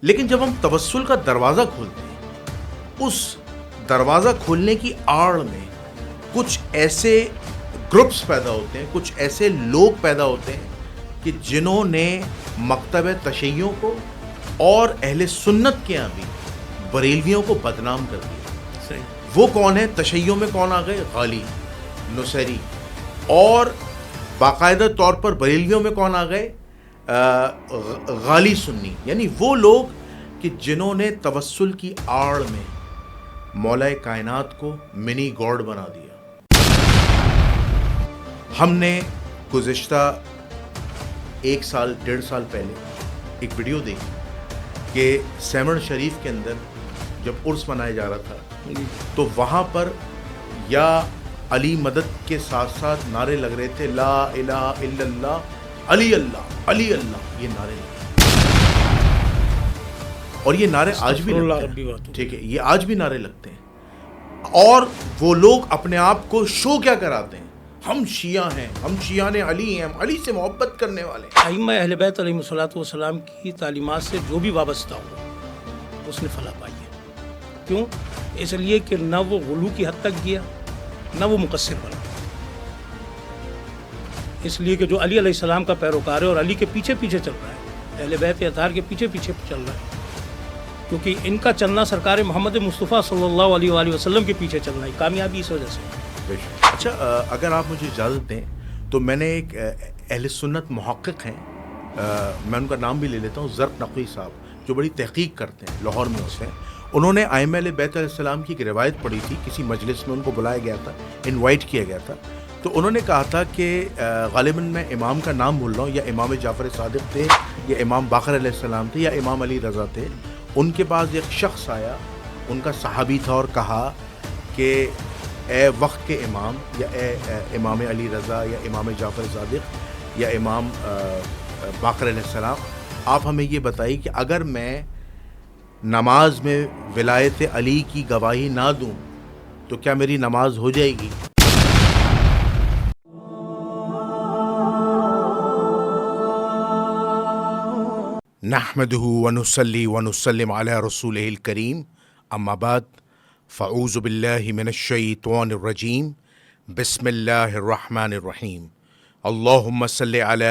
لیکن جب ہم توسل کا دروازہ کھولتے ہیں، اس دروازہ کھولنے کی آڑ میں کچھ ایسے گروپس پیدا ہوتے ہیں، کچھ ایسے لوگ پیدا ہوتے ہیں کہ جنہوں نے مکتب تشیع کو اور اہل سنت کے یہاں بھی بریلویوں کو بدنام کر دیا۔ وہ کون ہے؟ تشیع میں کون آ گئے؟ غالی، نصیری، اور باقاعدہ طور پر بریلویوں میں کون آ گئے؟ غالی سنی، یعنی وہ لوگ کہ جنہوں نے توسل کی آڑ میں مولا کائنات کو منی گاڈ بنا دیا۔ ہم نے گزشتہ 1 سال 1.5 سال پہلے ایک ویڈیو دیکھی کہ سیمر شریف کے اندر جب عرس منایا جا رہا تھا تو وہاں پر یا علی مدد کے ساتھ ساتھ نعرے لگ رہے تھے، لا الہ الا اللہ، علی اللہ، علی اللہ، یہ نعرے لگ اور یہ نعرے آج بھی لگتے ہیں، ٹھیک ہے، یہ آج بھی نعرے لگتے ہیں۔ اور وہ لوگ اپنے آپ کو شو کیا کراتے ہیں؟ ہم شیعہ ہیں، ہم شیعان علی ہیں، ہم علی سے محبت کرنے والے ہیں۔ ائمہ اہل بیت علیہم الصلوۃ والسلام کی تعلیمات سے جو بھی وابستہ ہو اس نے فلاح پائی ہے۔ کیوں؟ اس لیے کہ نہ وہ غلو کی حد تک گیا، نہ وہ مقصر بنا۔ اس لیے کہ جو علی علیہ السلام کا پیروکار ہے اور علی کے پیچھے پیچھے چل رہا ہے، اہل بیت اطہار کے پیچھے پیچھے چل رہا ہے، کیونکہ ان کا چلنا سرکار محمد مصطفیٰ صلی اللہ علیہ وآلہ وسلم کے پیچھے چلنا ہے، کامیابی اس وجہ سے۔ اچھا، اگر آپ مجھے اجازت دیں تو میں نے ایک اہل سنت محقق ہیں، میں ان کا نام بھی لے لیتا ہوں، زرق نقوی صاحب، جو بڑی تحقیق کرتے ہیں، لاہور میں ہوتے ہیں۔ انہوں نے ائمہ اہل بیت علیہ السلام کی ایک روایت پڑھی تھی، کسی مجلس میں ان کو بلایا گیا تھا، انوائٹ کیا گیا تھا، تو انہوں نے کہا تھا کہ غالباً میں امام کا نام بھول رہا ہوں، یا امام جعفر صادق تھے، یا امام باقر علیہ السلام تھے، یا امام علی رضا تھے۔ ان کے پاس ایک شخص آیا، ان کا صحابی تھا، اور کہا کہ اے وقت کے امام، یا اے امام علی رضا، یا امام جعفر صادق، یا امام باقر علیہ السلام، آپ ہمیں یہ بتائیے کہ اگر میں نماز میں ولایت علی کی گواہی نہ دوں تو کیا میری نماز ہو جائے گی؟ نحمده ونصلي ونسلم على رسوله الكريم، اما بعد، فاعوذ باللہ من الشیطان الرجیم، بسم اللہ الرحمن الرحیم، اللہم صل علی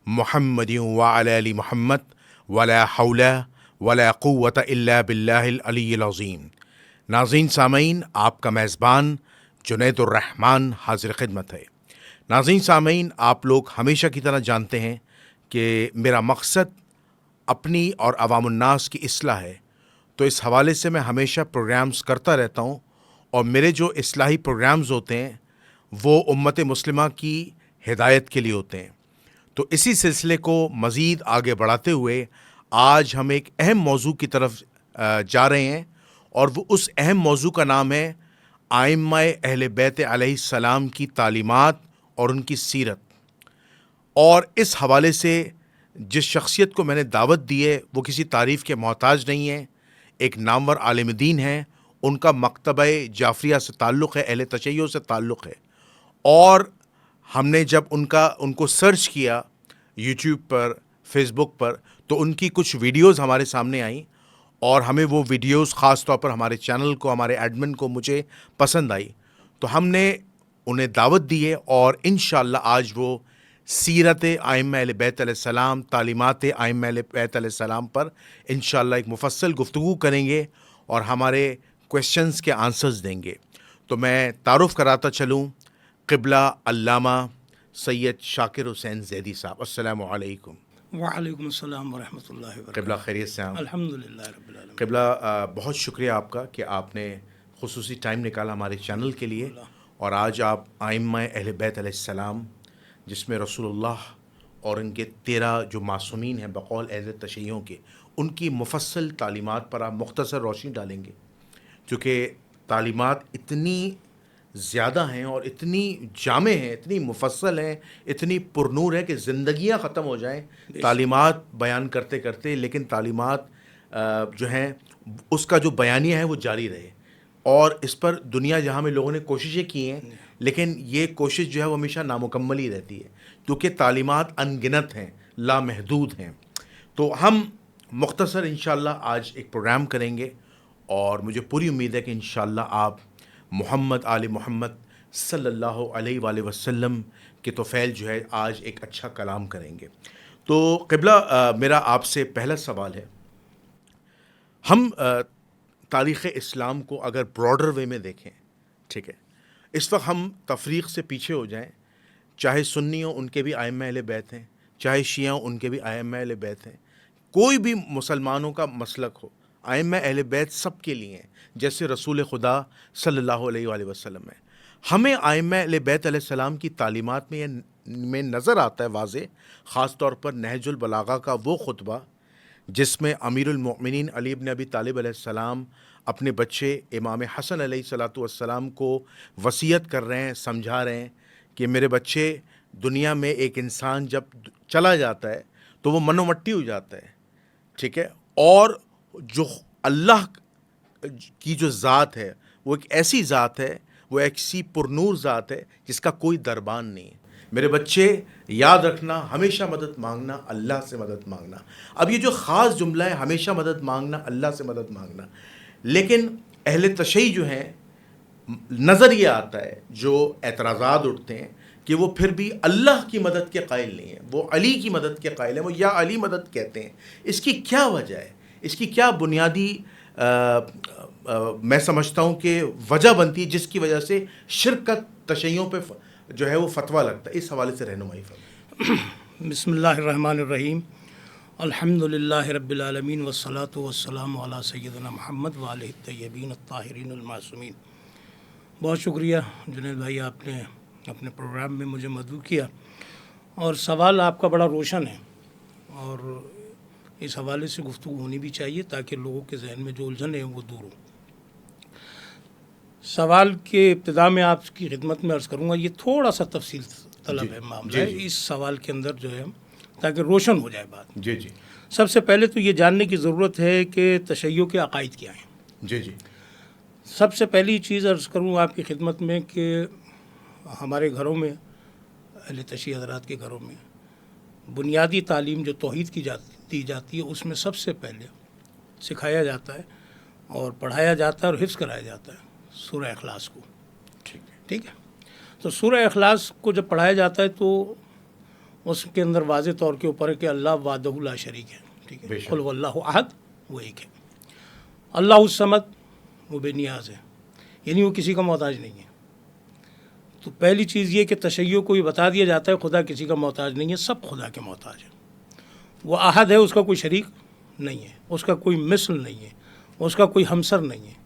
محمد وعلی آل محمد، ولا حول ولا قوة الا باللہ العلی العظیم۔ ناظرین سامعین، آپ کا میزبان جنید الرحمن حاضر خدمت ہے۔ ناظرین سامعین، آپ لوگ ہمیشہ کی طرح جانتے ہیں کہ میرا مقصد اپنی اور عوام الناس کی اصلاح ہے، تو اس حوالے سے میں ہمیشہ پروگرامز کرتا رہتا ہوں، اور میرے جو اصلاحی پروگرامز ہوتے ہیں وہ امت مسلمہ کی ہدایت کے لیے ہوتے ہیں۔ تو اسی سلسلے کو مزید آگے بڑھاتے ہوئے آج ہم ایک اہم موضوع کی طرف جا رہے ہیں، اور وہ اس اہم موضوع کا نام ہے ائمہ اہل بیت علیہ السلام کی تعلیمات اور ان کی سیرت۔ اور اس حوالے سے جس شخصیت کو میں نے دعوت دی ہے وہ کسی تعریف کے محتاج نہیں ہے، ایک نامور عالم دین ہے، ان کا مکتبہ جعفریہ سے تعلق ہے، اہل تشیع سے تعلق ہے، اور ہم نے جب ان کو سرچ کیا یوٹیوب پر، فیس بک پر، تو ان کی کچھ ویڈیوز ہمارے سامنے آئیں، اور ہمیں وہ ویڈیوز خاص طور پر ہمارے چینل کو، ہمارے ایڈمن کو مجھے پسند آئی، تو ہم نے انہیں دعوت دی ہے، اور انشاءاللہ آج وہ سیرت ائمہ اہل بیت علیہ السلام، تعلیمات ائمہ اہل بیت علیہ السلام پر انشاءاللہ ایک مفصل گفتگو کریں گے، اور ہمارے کویشچنز کے آنسرز دیں گے۔ تو میں تعارف کراتا چلوں، قبلہ علامہ سید شاکر حسین زیدی صاحب، السلام علیکم۔ وعلیکم السلام ورحمۃ اللہ وبرکاتہ۔ قبلہ خیریت سے ہیں؟ الحمدللہ رب العالمین۔ قبلہ بہت شکریہ آپ کا کہ آپ نے خصوصی ٹائم نکالا ہمارے چینل کے لیے، اور آج آپ ائمہ اہل بیت علیہ السلام، جس میں رسول اللہ اور ان کے 13 جو معصومین ہیں بقول اہل تشیعوں کے، ان کی مفصل تعلیمات پر آپ مختصر روشنی ڈالیں گے، کیونکہ تعلیمات اتنی زیادہ ہیں اور اتنی جامع ہیں، اتنی مفصل ہیں، اتنی پرنور ہے کہ زندگیاں ختم ہو جائیں تعلیمات بیان کرتے کرتے، لیکن تعلیمات جو ہیں اس کا جو بیانیہ ہے وہ جاری رہے۔ اور اس پر دنیا جہاں میں لوگوں نے کوششیں کی ہیں، لیکن یہ کوشش جو ہے وہ ہمیشہ نامکمل ہی رہتی ہے، کیونکہ تعلیمات ان گنت ہیں، لامحدود ہیں۔ تو ہم مختصر انشاءاللہ آج ایک پروگرام کریں گے، اور مجھے پوری امید ہے کہ انشاءاللہ آپ محمد آل محمد صلی اللہ علیہ وآلہ وسلم کے توفیل جو ہے آج ایک اچھا کلام کریں گے۔ تو قبلہ، میرا آپ سے پہلا سوال ہے، ہم تاریخ اسلام کو اگر براڈر وے میں دیکھیں، ٹھیک ہے، اس وقت ہم تفریق سے پیچھے ہو جائیں، چاہے سنی ہوں ان کے بھی ائمہ اہل بیت ہیں، چاہے شیعہ ہوں ان کے بھی ائمہ اہل بیت ہیں، کوئی بھی مسلمانوں کا مسلک ہو، ائمہ اہل بیت سب کے لیے ہیں، جیسے رسول خدا صلی اللہ علیہ وآلہ وسلم ہے۔ ہمیں ائمہ اہل بیت علیہ السلام کی تعلیمات میں نظر آتا ہے واضح، خاص طور پر نہج البلاغہ کا وہ خطبہ جس میں امیر المؤمنین علی بن ابی طالب علیہ السلام اپنے بچے امام حسن علیہ الصلاۃ والسلام کو وصیت کر رہے ہیں، سمجھا رہے ہیں کہ میرے بچے، دنیا میں ایک انسان جب چلا جاتا ہے تو وہ من و مٹی ہو جاتا ہے، ٹھیک ہے، اور جو اللہ کی جو ذات ہے وہ ایک ایسی ذات ہے، وہ ایسی پرنور ذات ہے جس کا کوئی دربان نہیں ہے۔ میرے بچے یاد رکھنا، ہمیشہ مدد مانگنا، اللہ سے مدد مانگنا۔ اب یہ جو خاص جملہ ہے، ہمیشہ مدد مانگنا، اللہ سے مدد مانگنا، لیکن اہل تشیع جو ہیں، نظر یہ آتا ہے، جو اعتراضات اٹھتے ہیں کہ وہ پھر بھی اللہ کی مدد کے قائل نہیں ہیں، وہ علی کی مدد کے قائل ہیں، وہ یا علی مدد کہتے ہیں۔ اس کی کیا وجہ ہے؟ اس کی کیا بنیادی میں سمجھتا ہوں کہ وجہ بنتی ہے جس کی وجہ سے شرک کا تشیعوں پہ جو ہے وہ فتویٰ لگتا ہے؟ اس حوالے سے رہنمائی فرمائیں۔ بسم اللہ الرحمن الرحیم، الحمد للہ رب العالمین والصلاة والسلام علی سیدنا محمد وآلہ الطیبین الطاہرین المعصومین۔ بہت شکریہ جنید بھائی، آپ نے اپنے پروگرام میں مجھے مدعو کیا، اور سوال آپ کا بڑا روشن ہے، اور اس حوالے سے گفتگو ہونی بھی چاہیے تاکہ لوگوں کے ذہن میں جو الجھن ہیں وہ دور ہوں۔ سوال کے ابتدا میں آپ کی خدمت میں عرض کروں گا، یہ تھوڑا سا تفصیل طلب ہے معاملہ ہے اس سوال کے اندر جو ہے، تاکہ روشن ہو جائے بات۔ جی جی، سب سے پہلے تو یہ جاننے کی ضرورت ہے کہ تشیع کے عقائد کیا ہیں۔ جی جی، سب سے پہلی چیز عرض کروں آپ کی خدمت میں کہ ہمارے گھروں میں، اہل تشیع حضرات کے گھروں میں، بنیادی تعلیم جو توحید کی دی جاتی ہے، اس میں سب سے پہلے سکھایا جاتا ہے اور پڑھایا جاتا ہے اور حفظ کرایا جاتا ہے سورہ اخلاص کو۔ ٹھیک ہے، تو سورہ اخلاص کو جب پڑھایا جاتا ہے تو اس کے اندر واضح طور کے اوپر ہے کہ اللہ وحدہ لا شریک ہے، ٹھیک ہے، قل واللہ احد، وہ ایک ہے، اللہ الصمد، وہ بے نیاز ہے، یعنی وہ کسی کا محتاج نہیں ہے۔ تو پہلی چیز یہ کہ تشیع کو یہ بتا دیا جاتا ہے خدا کسی کا محتاج نہیں ہے، سب خدا کے محتاج ہیں۔ وہ احد ہے، اس کا کوئی شریک نہیں ہے، اس کا کوئی مثل نہیں ہے، اس کا کوئی ہمسر نہیں ہے۔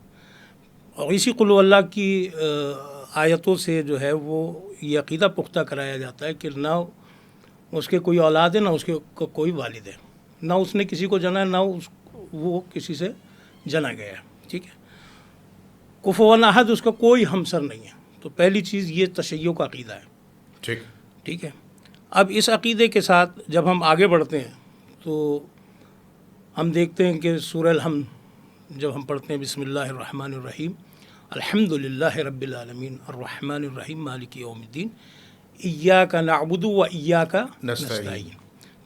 اور اسی قل اللہ کی آیتوں سے جو ہے وہ یہ عقیدہ پختہ کرایا جاتا ہے کہ نہ اس کے کوئی اولاد ہے، نہ اس کے کوئی والد ہے، نہ اس نے کسی کو جنا ہے، نہ وہ کسی سے جنا گیا ہے، ٹھیک ہے۔ کفوا احد، اس کا کوئی ہمسر نہیں ہے۔ تو پہلی چیز یہ تشیع کا عقیدہ ہے، ٹھیک ہے۔ اب اس عقیدے کے ساتھ جب ہم آگے بڑھتے ہیں تو ہم دیکھتے ہیں کہ سورہ الحمد جب ہم پڑھتے ہیں، بسم اللہ الرحمن الرحیم، الحمد للہ رب العالمین الرحمن الرحیم مالک یوم الدین ایاک نعبد و ایاک نستعین،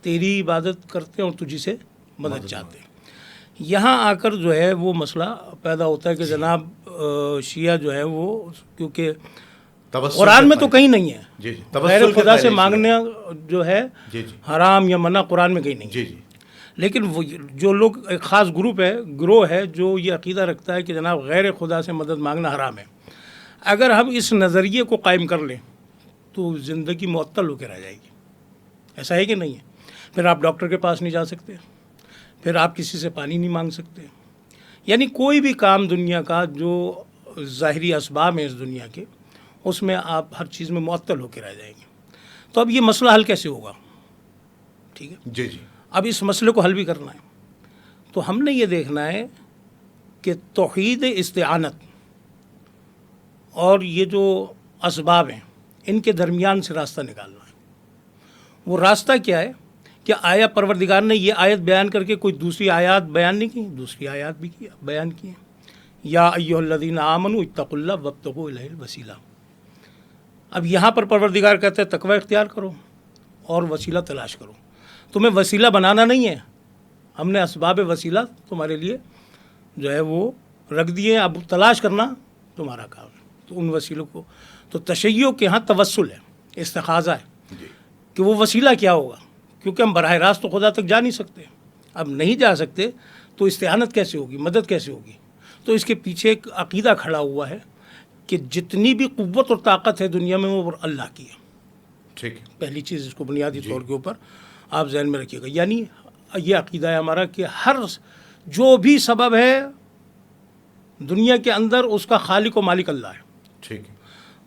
تیری عبادت کرتے ہیں اور تجھی سے مدد چاہتے ہیں۔ یہاں آ کر جو ہے وہ مسئلہ پیدا ہوتا ہے کہ جناب شیعہ جو ہے وہ، کیونکہ قرآن میں تو کہیں نہیں ہے غیر خدا سے مانگنا جو ہے حرام یا منع، قرآن میں کہیں نہیں ہے، لیکن وہ جو لوگ ایک خاص گروہ ہے جو یہ عقیدہ رکھتا ہے کہ جناب غیر خدا سے مدد مانگنا حرام ہے۔ اگر ہم اس نظریے کو قائم کر لیں تو زندگی معطل ہو کے رہ جائے گی، ایسا ہے کہ نہیں ہے؟ پھر آپ ڈاکٹر کے پاس نہیں جا سکتے، پھر آپ کسی سے پانی نہیں مانگ سکتے، یعنی کوئی بھی کام دنیا کا جو ظاہری اسباب ہیں اس دنیا کے، اس میں آپ ہر چیز میں معطل ہو کے رہ جائیں گے۔ تو اب یہ مسئلہ حل کیسے ہوگا؟ ٹھیک ہے، جی جی، اب اس مسئلے کو حل بھی کرنا ہے، تو ہم نے یہ دیکھنا ہے کہ توحید استعانت اور یہ جو اسباب ہیں ان کے درمیان سے راستہ نکالنا ہے۔ وہ راستہ کیا ہے کہ آیا پروردگار نے یہ آیت بیان کر کے کوئی دوسری آیات بیان نہیں کی، دوسری آیات بھی بیان کی ہیں، یا ایھا الذین آمنوا اتقوا اللہ وابتغوا الیہ الوسیلہ۔ اب یہاں پر پروردگار کہتے ہیں تقوی اختیار کرو اور وسیلہ تلاش کرو، تمہیں وسیلہ بنانا نہیں ہے، ہم نے اسباب وسیلہ تمہارے لیے جو ہے وہ رکھ دیے، اب تلاش کرنا تمہارا کام ہے۔ تو ان وسیلوں کو، تو تشیع کے ہاں توسل ہے، استخاذہ ہے کہ وہ وسیلہ کیا ہوگا، کیونکہ ہم براہ راست تو خدا تک جا نہیں سکتے، اب نہیں جا سکتے تو استعانت کیسے ہوگی، مدد کیسے ہوگی؟ تو اس کے پیچھے ایک عقیدہ کھڑا ہوا ہے کہ جتنی بھی قوت اور طاقت ہے دنیا میں وہ اللہ کی ہے۔ ٹھیک ہے، پہلی چیز اس کو بنیادی طور کے اوپر آپ ذہن میں رکھیے گا، یعنی یہ عقیدہ ہے ہمارا کہ ہر جو بھی سبب ہے دنیا کے اندر اس کا خالق و مالک اللہ ہے۔ ٹھیک ہے،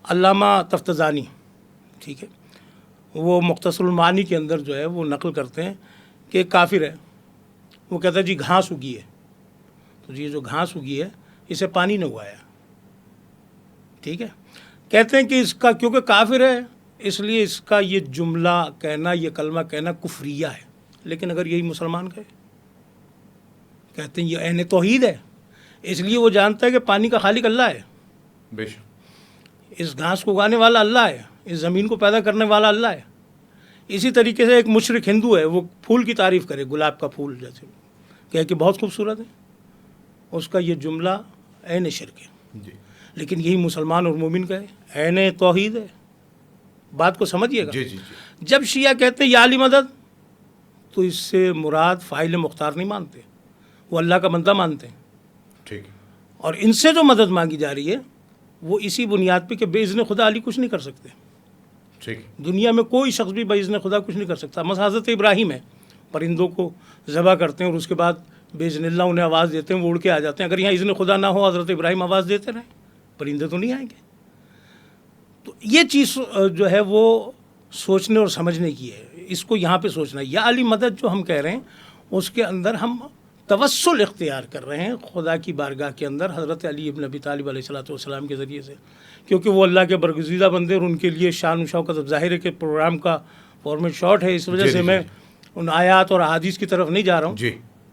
علامہ تفتزانی، ٹھیک ہے، وہ مختصر المعانی کے اندر جو ہے وہ نقل کرتے ہیں کہ ایک کافر ہے، وہ کہتا ہے جی گھاس اگی ہے، تو یہ جو گھاس اگی ہے اسے پانی نے اگایا، ٹھیک ہے، کہتے ہیں کہ اس کا کیونکہ کافر ہے اس لیے اس کا یہ جملہ کہنا، یہ کلمہ کہنا کفریہ ہے، لیکن اگر یہی مسلمان کہے، کہتے ہیں یہ عین توحید ہے، اس لیے وہ جانتا ہے کہ پانی کا خالق اللہ ہے، بے شک، اس گھاس کو اگانے والا اللہ ہے، اس زمین کو پیدا کرنے والا اللہ ہے۔ اسی طریقے سے ایک مشرک ہندو ہے، وہ پھول کی تعریف کرے، گلاب کا پھول جیسے کہے کہ بہت خوبصورت ہے، اس کا یہ جملہ عین شرک ہے، جی، لیکن یہی مسلمان اور مومن کہے عین توحید ہے۔ بات کو سمجھیے گا۔ جی جی جی، جب شیعہ کہتے ہیں یا علی مدد، تو اس سے مراد فاعل مختار نہیں مانتے، وہ اللہ کا بندہ مانتے ہیں، ٹھیک ہے، اور ان سے جو مدد مانگی جا رہی ہے وہ اسی بنیاد پہ کہ بے اذن خدا علی کچھ نہیں کر سکتے، ٹھیک ہے، دنیا میں کوئی شخص بھی بے اذن خدا کچھ نہیں کر سکتا۔ مثلا حضرت ابراہیم ہے، پرندوں کو ذبح کرتے ہیں اور اس کے بعد بے اذن اللہ انہیں آواز دیتے ہیں، وہ اڑ کے آ جاتے ہیں۔ اگر یہاں اذن خدا نہ ہو، حضرت ابراہیم آواز دیتے رہیں، پرندے تو نہیں آئیں گے۔ تو یہ چیز جو ہے وہ سوچنے اور سمجھنے کی ہے، اس کو یہاں پہ سوچنا ہے۔ یا علی مدد جو ہم کہہ رہے ہیں اس کے اندر ہم توسل اختیار کر رہے ہیں خدا کی بارگاہ کے اندر حضرت علی ابن ابی طالب علیہ الصلوۃ والسلام کے ذریعے سے، کیونکہ وہ اللہ کے برگزیدہ بندے اور ان کے لیے شان و شوکت۔ اب ظاہر ہے کہ پروگرام کا فارمیٹ شارٹ ہے، اس وجہ جی سے جی میں جی۔ ان آیات اور احادیث کی طرف نہیں جا رہا ہوں جی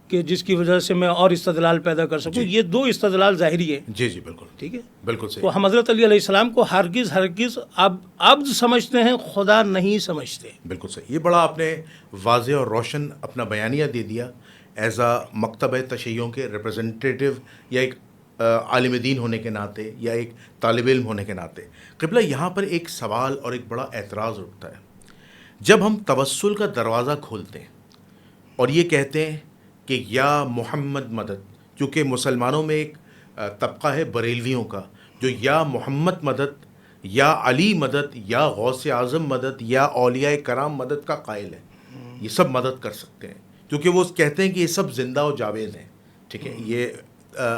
کہ جس کی وجہ سے میں اور استدلال پیدا کر سکوں۔ یہ دو استدلال ظاہری ہے، جی جی، بالکل ٹھیک ہے۔ بالکل صحیح، تو ہم حضرت علی علیہ السلام کو ہرگز اب عبد سمجھتے ہیں، خدا نہیں سمجھتے۔ بالکل صحیح۔ یہ بڑا آپ نے واضح اور روشن اپنا بیانیہ دے دیا ایز اے مکتبہ تشیعوں کے ریپرزنٹیٹیو، یا ایک عالم دین ہونے کے ناطے، یا ایک طالب علم ہونے کے ناطے۔ قبلہ یہاں پر ایک سوال اور ایک بڑا اعتراض اٹھتا ہے، جب ہم توسل کا دروازہ کھولتے ہیں اور یہ کہتے ہیں کہ یا محمد مدد، چونکہ مسلمانوں میں ایک طبقہ ہے بریلویوں کا جو یا محمد مدد، یا علی مدد، یا غوث اعظم مدد، یا اولیاء کرام مدد کا قائل ہے، یہ سب مدد کر سکتے ہیں، کیونکہ وہ کہتے ہیں کہ یہ سب زندہ و جاوید ہیں، ٹھیک ہے۔ یہ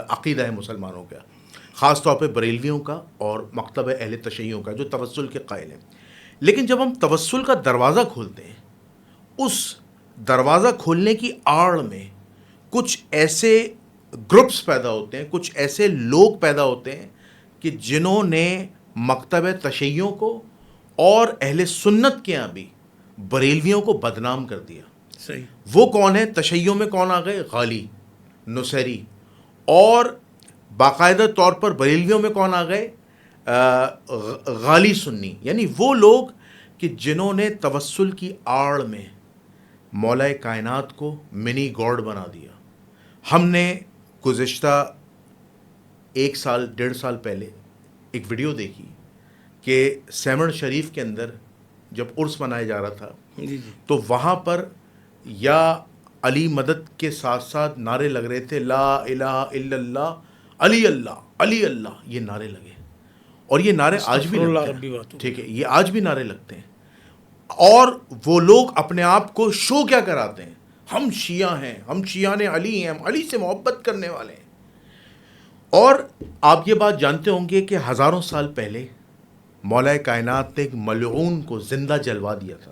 عقیدہ ہے مسلمانوں کا، خاص طور پہ بریلویوں کا اور مکتبہ اہل تشیعوں کا جو توسل کے قائل ہیں۔ لیکن جب ہم توسل کا دروازہ کھولتے ہیں، اس دروازہ کھولنے کی آڑ میں کچھ ایسے گروپس پیدا ہوتے ہیں، کچھ ایسے لوگ پیدا ہوتے ہیں کہ جنہوں نے مکتبہ تشیعوں کو اور اہل سنت کے یہاں بھی بریلویوں کو بدنام کر دیا۔ صحیح۔ وہ کون ہے؟ تشیعوں میں کون آ گئے؟ غالی، نصیری، اور باقاعدہ طور پر بریلویوں میں کون آ گئے؟ غالی سنی، یعنی وہ لوگ کہ جنہوں نے توسل کی آڑ میں مولا کائنات کو منی گاڈ بنا دیا۔ ہم نے گزشتہ 1 سال 1.5 سال پہلے ایک ویڈیو دیکھی کہ سیمڑ شریف کے اندر جب عرس منایا جا رہا تھا، جی جی، تو وہاں پر یا علی مدد کے ساتھ ساتھ نعرے لگ رہے تھے، لا الہ الا اللہ، علی اللہ، علی اللہ، یہ نعرے لگے، اور یہ نعرے آج بھی لگتے ہیں، ٹھیک ہے، یہ آج بھی نعرے لگتے ہیں۔ اور وہ لوگ اپنے آپ کو شو کیا کراتے ہیں؟ ہم شیعہ ہیں، ہم شیعہ نے علی ہیں، ہم علی سے محبت کرنے والے ہیں۔ اور آپ یہ بات جانتے ہوں گے کہ ہزاروں سال پہلے مولا کائنات نے ایک ملعون کو زندہ جلوا دیا تھا،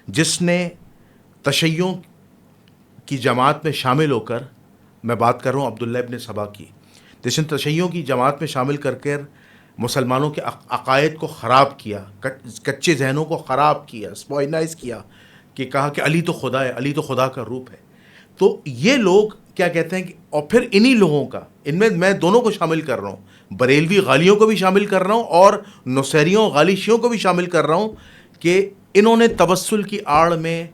جس نے تشیعوں کی جماعت میں شامل ہو کر، میں بات کر رہا ہوں عبداللہ ابن سبا کی، جس نے تشیعوں کی جماعت میں شامل کر مسلمانوں کے عقائد کو خراب کیا، کچے ذہنوں کو خراب کیا، اسپوائنائز کیا، کہ کہا کہ علی تو خدا ہے، علی تو خدا کا روپ ہے۔ تو یہ لوگ کیا کہتے ہیں کہ، اور پھر انہی لوگوں کا، ان میں دونوں کو شامل کر رہا ہوں، بریلوی غالیوں کو بھی شامل کر رہا ہوں اور نصیریوں غالی شیعوں کو بھی شامل کر رہا ہوں، کہ انہوں نے توسل کی آڑ میں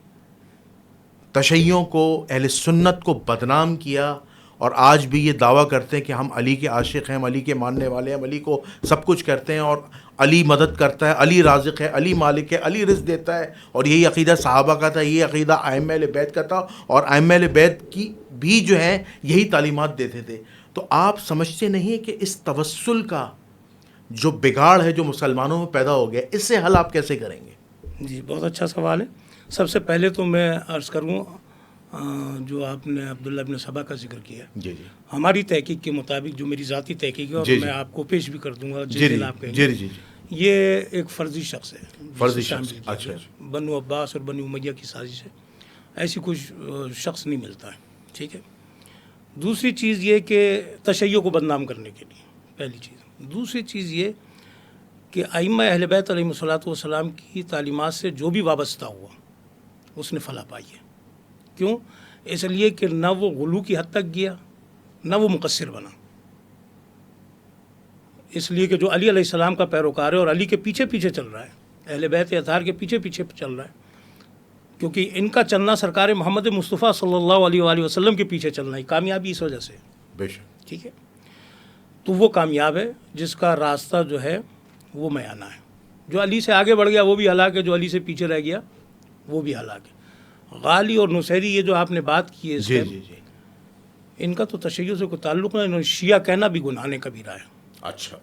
تشیعوں کو، اہل سنت کو بدنام کیا، اور آج بھی یہ دعویٰ کرتے ہیں کہ ہم علی کے عاشق ہیں، ہم علی کے ماننے والے ہیں، ہم علی کو سب کچھ کرتے ہیں، اور علی مدد کرتا ہے، علی رازق ہے، علی مالک ہے، علی رزق دیتا ہے، اور یہی عقیدہ صحابہ کا تھا، یہی عقیدہ ائمہ اہل بیت کا تھا، اور ائمہ اہل بیت کی بھی جو ہیں یہی تعلیمات دیتے تھے۔ تو آپ سمجھتے نہیں کہ اس توسل کا جو بگاڑ ہے جو مسلمانوں میں پیدا ہو گیا، اس سے حل آپ کیسے کریں گے؟ جی بہت اچھا سوال ہے۔ سب سے پہلے تو میں عرض کروں جو آپ نے عبداللہ ابن سبا کا ذکر کیا، جی جی ہماری تحقیق کے مطابق، جو میری ذاتی تحقیق ہے اور جی جی میں آپ کو پیش بھی کر دوں گا جی جس جی دن آپ کہیں جی گے، جی جی یہ ایک فرضی شخص ہے، فرضی جسے شخص، شامل کیا اچھا گیا۔ اچھا، بنو عباس اور بنو امیہ کی سازش ہے، ایسی کچھ شخص نہیں ملتا ہے، ٹھیک ہے۔ دوسری چیز یہ کہ تشیع کو بدنام کرنے کے لیے، پہلی چیز۔ دوسری چیز یہ کہ ائمہ اہل بیت علیہم الصلوۃ والسلام کی تعلیمات سے جو بھی وابستہ ہوا اس نے فلاح پائی ہے۔ کیوں؟ اس لیے کہ نہ وہ غلو کی حد تک گیا، نہ وہ مقصر بنا، اس لیے کہ جو علی علیہ السلام کا پیروکار ہے اور علی کے پیچھے پیچھے چل رہا ہے، اہل بیت اطہار کے پیچھے پیچھے چل رہا ہے، کیونکہ ان کا چلنا سرکار محمد مصطفیٰ صلی اللہ علیہ وآلہ وسلم کے پیچھے چلنا ہے، کامیابی اس وجہ سے، بے شک، ٹھیک ہے۔ تو وہ کامیاب ہے جس کا راستہ جو ہے وہ میانہ ہے۔ جو علی سے آگے بڑھ گیا وہ بھی ہلاک ہے، جو علی سے پیچھے رہ گیا وہ بھی ہلاک ہے۔ غالی اور نصیری، یہ جو آپ نے بات کی ہے اس جی کے، جی جی، ان کا تو تشیع سے کوئی تعلق نہیں، شیعہ کہنا بھی گناہ کبیرہ ہے۔ اچھا،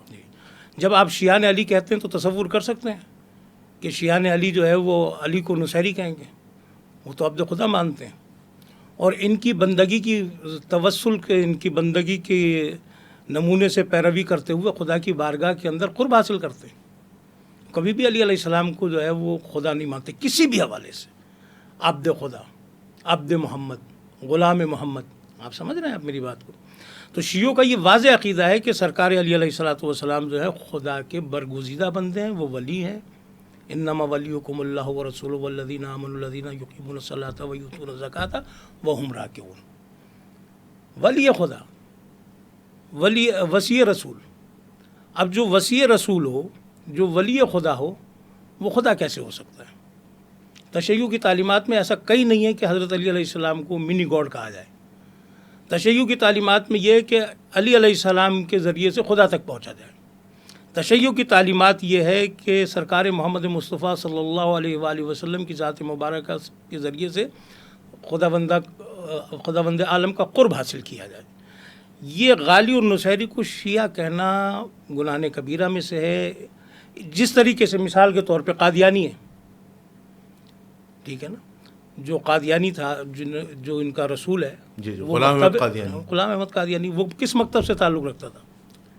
جب آپ شیعان علی کہتے ہیں تو تصور کر سکتے ہیں کہ شیعان علی جو ہے وہ علی کو نصیری کہیں گے، وہ تو عبد خدا مانتے ہیں، اور ان کی بندگی کی توسل کے، ان کی بندگی کے نمونے سے پیروی کرتے ہوئے خدا کی بارگاہ کے اندر قرب حاصل کرتے ہیں۔ کبھی بھی علی علیہ السلام کو جو ہے وہ خدا نہیں مانتے کسی بھی حوالے سے، عبد خدا، عبد محمد، غلام محمد، آپ سمجھ رہے ہیں آپ میری بات کو؟ تو شیعوں کا یہ واضح عقیدہ ہے کہ سرکار علی علیہ الصلوۃ والسلام جو ہے خدا کے برگزیدہ بندے ہیں، وہ ولی ہیں۔ انما ولیکم اللہ ورسولہ والذین آمنوا الذین یقیمون الصلاۃ ویؤتون الزکاۃ وہم راکعون۔ ولی خدا، ولی وصی رسول۔ اب جو وصی رسول ہو، جو ولی خدا ہو، وہ خدا کیسے ہو سکتا ہے؟ تشیع کی تعلیمات میں ایسا کہیں نہیں ہے کہ حضرت علی علیہ السلام کو منی گاڈ کہا جائے۔ تشیع کی تعلیمات میں یہ ہے کہ علی علیہ السلام کے ذریعے سے خدا تک پہنچا جائے۔ تشیع کی تعلیمات یہ ہے کہ سرکار محمد مصطفیٰ صلی اللہ علیہ وآلہ وسلم کی ذات مبارکہ کے ذریعے سے خداوند عالم کا قرب حاصل کیا جائے۔ یہ غالی اور نصیری کو شیعہ کہنا گناہ کبیرہ میں سے ہے۔ جس طریقے سے مثال کے طور پہ قادیانی ہے، ٹھیک ہے نا، جو قادیانی تھا، جو ان کا رسول ہے، جی جی، وہ غلام احمد قادیانی، غلام احمد قادیانی، وہ کس مکتب سے تعلق رکھتا تھا؟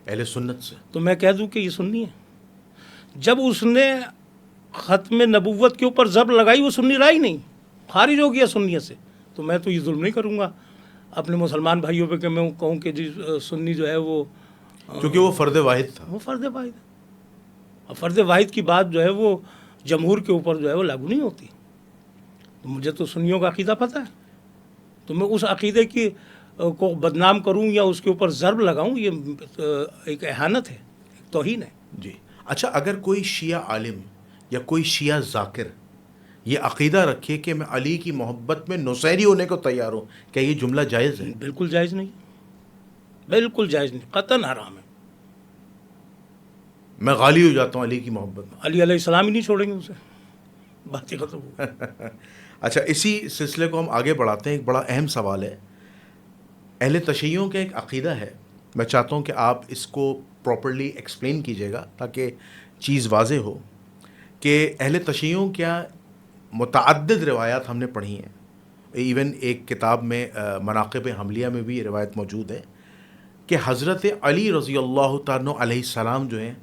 اہل سنت سے۔ تو میں کہہ دوں کہ یہ سنی ہے۔ جب اس نے ختم نبوت کے اوپر ضرب لگائی، وہ سنی رہا ہی نہیں، خارج ہو گیا سنیت سے۔ تو میں تو یہ ظلم نہیں کروں گا اپنے مسلمان بھائیوں پہ کہ میں کہوں کہ جی سنی جو ہے وہ، کیونکہ وہ فرد واحد تھا۔ وہ فرد واحد ہے، اور فرد واحد کی بات جو ہے وہ جمہور کے اوپر جو ہے وہ لاگو نہیں ہوتی۔ تو مجھے تو سنیوں کا عقیدہ پتہ ہے، تو میں اس عقیدے کی کو بدنام کروں یا اس کے اوپر ضرب لگاؤں، یہ ایک اہانت ہے، ایک توہین ہے۔ جی اچھا، اگر کوئی شیعہ عالم یا کوئی شیعہ ذاکر یہ عقیدہ رکھے کہ میں علی کی محبت میں نصیری ہونے کو تیار ہوں، کیا یہ جملہ جائز ہے؟ بالکل جائز نہیں، بالکل جائز نہیں، قطعاً حرام ہے۔ میں غالی ہو جاتا ہوں علی کی محبت میں۔ علی علیہ السلام ہی نہیں چھوڑیں گے اسے، بات ہی ختم ہو۔ اچھا، اسی سلسلے کو ہم آگے بڑھاتے ہیں۔ ایک بڑا اہم سوال ہے، اہل تشیعوں کا ایک عقیدہ ہے، میں چاہتا ہوں کہ آپ اس کو پراپرلی ایکسپلین کیجیے گا تاکہ چیز واضح ہو، کہ اہل تشیعوں کیا متعدد روایات ہم نے پڑھی ہیں، ایون ایک کتاب میں مناقب حملیہ میں بھی یہ روایت موجود ہے کہ حضرت علی رضی اللہ تعالیٰ علیہ السلام جو ہیں،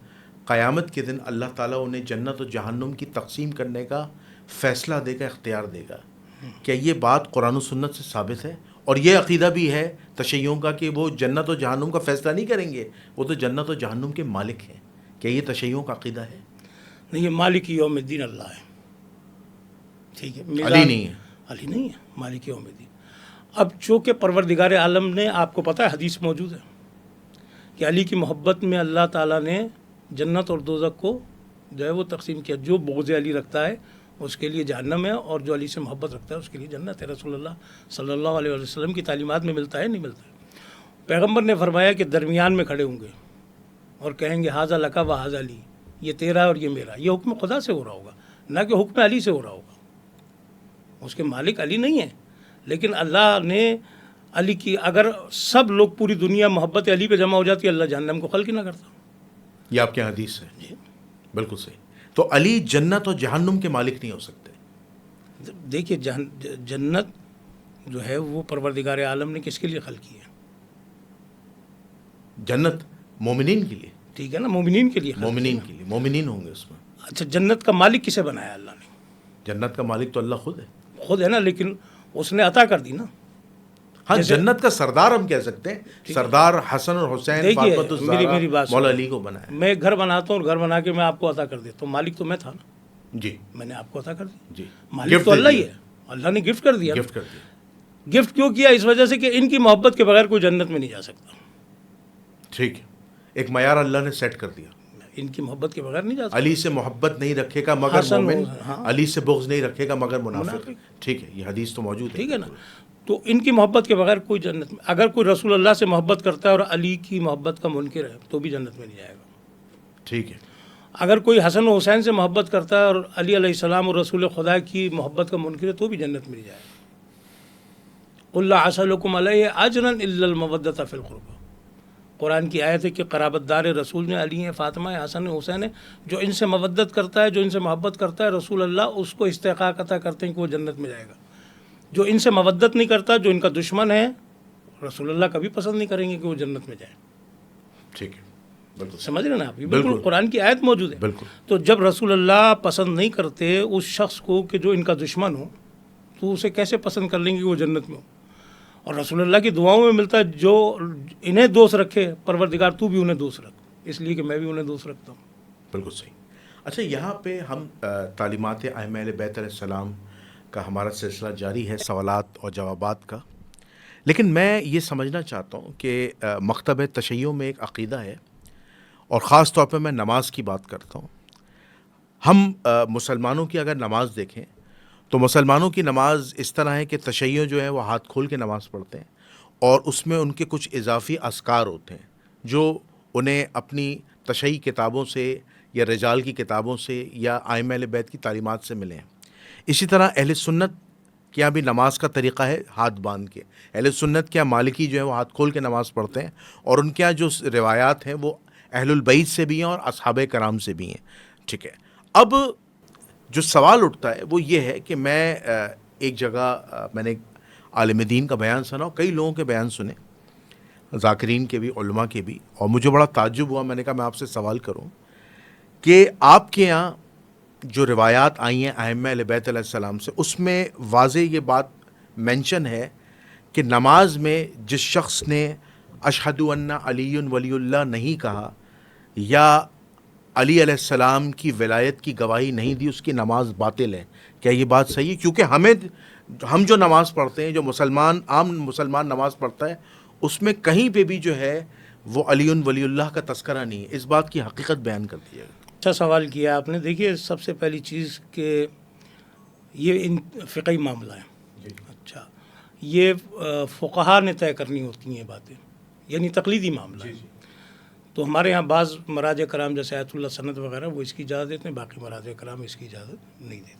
قیامت کے دن اللہ تعالیٰ انہیں جنت و جہنم کی تقسیم کرنے کا فیصلہ دے گا، اختیار دے گا۔ کیا یہ بات قرآن و سنت سے ثابت ہے؟ اور یہ عقیدہ بھی ہے تشیعوں کا کہ وہ جنت و جہنم کا فیصلہ نہیں کریں گے، وہ تو جنت و جہنم کے مالک ہیں۔ کیا یہ تشیعوں کا عقیدہ ہے؟ نہیں، یہ مالک یوم الدین اللہ ہے، ٹھیک ہے، علی نہیں ہے، علی نہیں ہے، مالک یوم الدین۔ اب چونکہ پروردگار عالم نے، آپ کو پتہ ہے حدیث موجود ہے کہ علی کی محبت میں اللہ تعالیٰ نے جنت اور دوزخ کو جو ہے وہ تقسیم کیا۔ جو بغض علی رکھتا ہے اس کے لیے جہنم ہے، اور جو علی سے محبت رکھتا ہے اس کے لیے جنت ہے۔ رسول اللہ صلی اللہ علیہ وسلم کی تعلیمات میں ملتا ہے، نہیں ملتا ہے۔ پیغمبر نے فرمایا کہ درمیان میں کھڑے ہوں گے اور کہیں گے ھذا لک و ھذا لی، یہ تیرا اور یہ میرا۔ یہ حکم خدا سے ہو رہا ہوگا، نہ کہ حکم علی سے ہو رہا ہوگا۔ اس کے مالک علی نہیں ہے، لیکن اللہ نے علی کی، اگر سب لوگ پوری دنیا محبت علی پہ جمع ہو جاتی، اللہ جہنم کو خلق ہی نہ کرتا۔ یہ آپ کی حدیث ہے، بالکل صحیح۔ تو علی جنت اور جہنم کے مالک نہیں ہو سکتے؟ دیکھیے جنت جو ہے وہ پروردگار عالم نے کس کے لیے خلق کی ہے؟ جنت مومنین کے لیے، ٹھیک ہے نا، مومنین کے لیے خلق مومنین کی کے لیے، مومنین ہوں گے اس میں۔ ہے۔ اچھا، جنت کا مالک کسے بنایا اللہ نے؟ جنت کا مالک تو اللہ خود ہے۔ خود ہے نا، لیکن اس نے عطا کر دی نا۔ ہاں، جنت کا سردار ہم کہہ سکتے ہیں، سردار حسن اور حسین دیکھیے فاطمۃ الزہرا میری بات مولا علی کو بنایا۔ میں گھر بناتا ہوں اور گھر بنا کے میں آپ کو عطا کر دیتا ہوں، مالک تو میں تھا نا، جی میں نے آپ کو عطا کر دی۔ جی، مالک تو اللہ ہی ہے، اللہ نے گفٹ کر دیا۔ گفٹ کر دیا۔ گفٹ کیوں کیا؟ اس وجہ سے کہ ان کی محبت کے بغیر کوئی جنت میں نہیں جا سکتا۔ ٹھیک ہے، ایک معیار اللہ نے سیٹ کر دیا۔ ان کی محبت کے بغیر نہیں جا سکتا۔ علی سے محبت نہیں رکھے گا مگر حسن مومن، ہاں۔ علی سے بغض نہیں رکھے گا مگر منافق۔ ٹھیک ہے، یہ حدیث تو موجود ہے۔ ٹھیک ہے نا، تو ان کی محبت کے بغیر کوئی جنت میں، اگر کوئی رسول اللہ سے محبت کرتا ہے اور علی کی محبت کا منکر ہے تو بھی جنت میں نہیں جائے گا۔ ٹھیک ہے، اگر کوئی حسن و حسین سے محبت کرتا ہے اور علی علیہ السلام اور رسول خدا کی محبت کا منکر ہے تو بھی جنت میں نہیں جائے گا۔ قل لا اسألکم علیہ اجرا الا المودۃ فی القربى، قرآن کی آیت ہے کہ قرابت دار رسول نے علی ہیں، فاطمہ ہے، حسن حسین ہے۔ جو ان سے مودت کرتا ہے، جو ان سے محبت کرتا ہے، رسول اللہ اس کو استحقاق عطا کرتے ہیں کہ وہ جنت میں جائے گا۔ جو ان سے مودت نہیں کرتا، جو ان کا دشمن ہے، رسول اللہ کبھی پسند نہیں کریں گے کہ وہ جنت میں جائے۔ ٹھیک ہے، بالکل سمجھ رہے ہیں نا آپ؟ یہ بالکل بالکل قرآن کی آیت موجود ہے۔ بالکل۔ تو جب رسول اللہ پسند نہیں کرتے اس شخص کو کہ جو ان کا دشمن ہو، تو اسے کیسے پسند کر لیں گے کہ وہ جنت میں ہو؟ اور رسول اللہ کی دعاؤں میں ملتا ہے جو انہیں دوست رکھے، پروردگار تو بھی انہیں دوست رکھ، اس لیے کہ میں بھی انہیں دوست رکھتا ہوں۔ بالکل صحیح۔ اچھا، یہاں پہ ہم تعلیمات ائمہ اہل بیت علیہ السلام کا ہمارا سلسلہ جاری ہے، سوالات اور جوابات کا، لیکن میں یہ سمجھنا چاہتا ہوں کہ مکتب تشیع میں ایک عقیدہ ہے، اور خاص طور پہ میں نماز کی بات کرتا ہوں۔ ہم مسلمانوں کی اگر نماز دیکھیں تو مسلمانوں کی نماز اس طرح ہے کہ تشیع جو ہے وہ ہاتھ کھول کے نماز پڑھتے ہیں، اور اس میں ان کے کچھ اضافی اذکار ہوتے ہیں جو انہیں اپنی تشیع کتابوں سے یا رجال کی کتابوں سے یا ائمہ اہل بیت کی تعلیمات سے ملے ہیں۔ اسی طرح اہل سنت کے یہاں بھی نماز کا طریقہ ہے ہاتھ باندھ کے۔ اہل سنت کے یہاں مالکی جو ہے وہ ہاتھ کھول کے نماز پڑھتے ہیں، اور ان کے یہاں جو روایات ہیں وہ اہل البیت سے بھی ہیں اور اصحاب کرام سے بھی ہیں۔ ٹھیک ہے، اب جو سوال اٹھتا ہے وہ یہ ہے کہ میں ایک جگہ میں نے ایک عالم دین کا بیان سنا، اور کئی لوگوں کے بیان سنے، ذاکرین کے بھی، علماء کے بھی، اور مجھے بڑا تعجب ہوا۔ میں نے کہا میں آپ سے سوال کروں کہ آپ کے یہاں جو روایات آئی ہیں ائمہ اہل بیت علیہ السلام سے، اس میں واضح یہ بات مینشن ہے کہ نماز میں جس شخص نے اشہد ان علی ولی اللہ نہیں کہا یا علی علیہ السلام کی ولایت کی گواہی نہیں دی، اس کی نماز باطل ہے۔ کیا یہ بات صحیح ہے؟ کیونکہ ہم جو نماز پڑھتے ہیں، جو عام مسلمان نماز پڑھتا ہے، اس میں کہیں پہ بھی جو ہے وہ علی ولی اللہ کا تذکرہ نہیں ہے۔ اس بات کی حقیقت بیان کر دیجیے گا۔ اچھا سوال کیا آپ نے۔ دیکھیے، سب سے پہلی چیز کہ یہ فقہی معاملہ ہے۔ اچھا، یہ فقہا نے طے کرنی ہوتی ہیں باتیں، یعنی تقلیدی معاملہ ہے۔ تو ہمارے یہاں بعض مراجع کرام جیسے آیت اللہ سند وغیرہ وہ اس کی اجازت دیتے ہیں، باقی مراجع کرام اس کی اجازت نہیں دیتے۔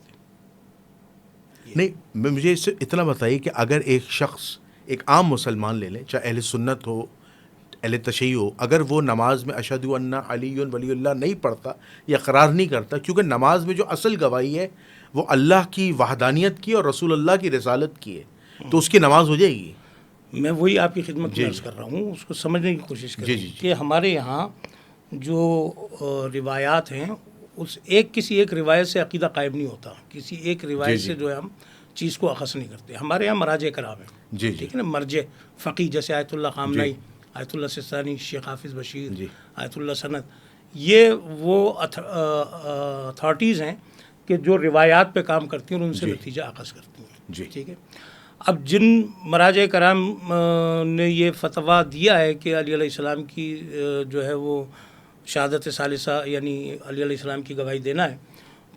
نہیں، مجھے اس سے اتنا بتائیے کہ اگر ایک شخص، ایک عام مسلمان لے لیں، چاہے اہل سنت ہو، اہل تشیع ہو، اگر وہ نماز میں اشہد ان علی ولی اللہ نہیں پڑھتا یا اقرار نہیں کرتا، کیونکہ نماز میں جو اصل گواہی ہے وہ اللہ کی وحدانیت کی اور رسول اللہ کی رسالت کی ہے، تو اس کی نماز ہو جائے گی۔ میں وہی آپ کی خدمت میں عرض کر رہا ہوں، اس کو سمجھنے کی کوشش کریں کہ ہمارے یہاں جو روایات ہیں، اس کسی ایک روایت سے عقیدہ قائم نہیں ہوتا، کسی ایک روایت سے جو ہے ہم چیز کو اخذ نہیں کرتے۔ ہمارے یہاں مراجع کرام ہیں، ٹھیک ہے نا، مرجع فقی جیسے آیت اللہ خامنئی، آیت اللہ سستانی، شیخ حافظ بشیر، آیت اللہ سند، یہ وہ اتھارٹیز ہیں کہ جو روایات پہ کام کرتی ہیں اور ان سے نتیجہ اخذ کرتی ہیں۔ ٹھیک ہے، اب جن مراجع کرام نے یہ فتویٰ دیا ہے کہ علی علیہ السلام کی جو ہے وہ شہادت ثالثہ یعنی علی علیہ السلام کی گواہی دینا ہے،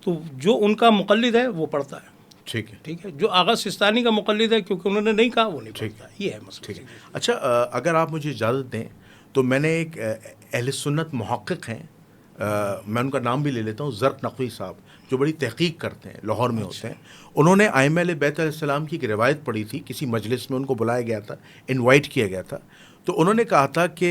تو جو ان کا مقلد ہے وہ پڑھتا ہے. ٹھیک ہے. جو آغا سستانی کا مقلد ہے کیونکہ انہوں نے نہیں کہا وہ نہیں پڑھتا. یہ ہے مسئلہ. ٹھیک ہے. اچھا اگر آپ مجھے اجازت دیں تو میں نے ایک اہل سنت محقق ہیں، میں ان کا نام بھی لے لیتا ہوں، زرق نقوی صاحب، جو بڑی تحقیق کرتے ہیں، لاہور میں ہوتے ہیں. انہوں نے ائمہ اہل بیت علیہ السلام کی ایک روایت پڑھی تھی، کسی مجلس میں ان کو بلایا گیا تھا، انوائٹ کیا گیا تھا. تو انہوں نے کہا تھا کہ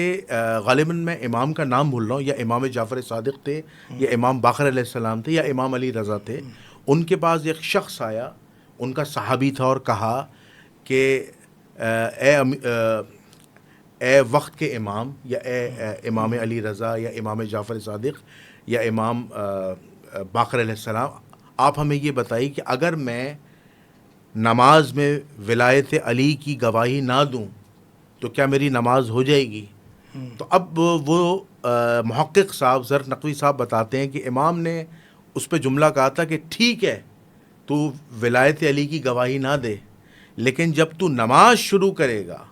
غالباً میں امام کا نام بھول رہا ہوں، یا امام جعفر صادق تھے، یا امام باقر علیہ السلام تھے، یا امام علی رضا تھے. ان کے پاس ایک شخص آیا، ان کا صحابی تھا، اور کہا کہ اے وقت کے امام، یا اے امام علی رضا، یا امام جعفر صادق، یا امام باقر علیہ السلام، آپ ہمیں یہ بتائیے کہ اگر میں نماز میں ولایت علی کی گواہی نہ دوں تو کیا میری نماز ہو جائے گی؟ تو اب وہ محقق صاحب زرق نقوی صاحب بتاتے ہیں کہ امام نے اس پہ جملہ کہا تھا کہ ٹھیک ہے تو ولایت علی کی گواہی نہ دے، لیکن جب تو نماز شروع کرے گا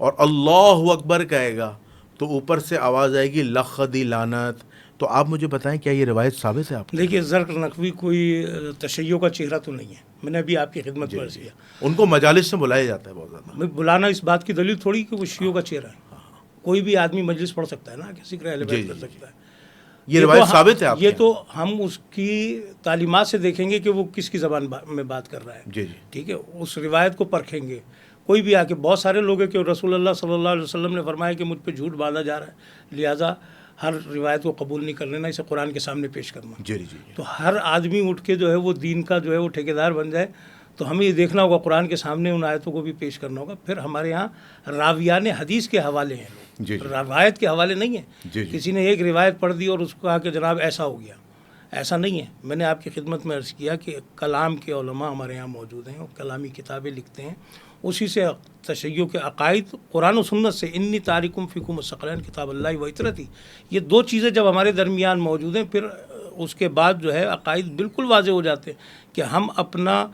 اور اللہ اکبر کہے گا تو اوپر سے آواز آئے گی لخدی لعنت. تو آپ مجھے بتائیں کیا یہ روایت ثابت ہے؟ آپ دیکھیے، زرق نقوی کوئی تشیع کا چہرہ تو نہیں ہے. میں نے ابھی آپ کی خدمت میں عرض کیا، ان کو مجالس میں بلایا جاتا ہے بہت زیادہ. بلانا اس بات کی دلیل تھوڑی کہ وہ شیعوں کا چہرہ ہے. کوئی بھی آدمی مجلس پڑھ سکتا ہے نا، کسی کا اہل بیت کر سکتا ہے. یہ روایت ثابت ہے آپ یہ تو ہم اس کی تعلیمات سے دیکھیں گے کہ وہ کس کی زبان میں بات کر رہا ہے. جی. ٹھیک ہے، اس روایت کو پرکھیں گے. کوئی بھی آ کے، بہت سارے لوگ ہیں کہ رسول اللہ صلی اللہ علیہ وسلم نے فرمایا کہ مجھ پہ جھوٹ باندھا جا رہا ہے، لہٰذا ہر روایت کو قبول نہیں کر لینا، اسے قرآن کے سامنے پیش کرنا. جی. تو ہر آدمی اٹھ کے جو ہے وہ دین کا جو ہے وہ ٹھیکیدار بن جائے. تو ہمیں یہ دیکھنا ہوگا، قرآن کے سامنے ان آیتوں کو بھی پیش کرنا ہوگا. پھر ہمارے یہاں راویان حدیث کے حوالے ہیں لوگ، روایت کے حوالے نہیں ہیں. کسی نے ایک روایت پڑھ دی اور اس کو کہا کہ جناب ایسا ہو گیا، ایسا نہیں ہے. میں نے آپ کی خدمت میں عرض کیا کہ کلام کے علماء ہمارے یہاں موجود ہیں اور کلامی کتابیں لکھتے ہیں، اسی سے تشیع کے عقائد قرآن و سنت سے، انی تارکم فیکم الثقلین کتاب اللہ و اطرتی، یہ دو چیزیں جب ہمارے درمیان موجود ہیں، پھر اس کے بعد جو ہے عقائد بالکل واضح ہو جاتے ہیں کہ ہم اپنا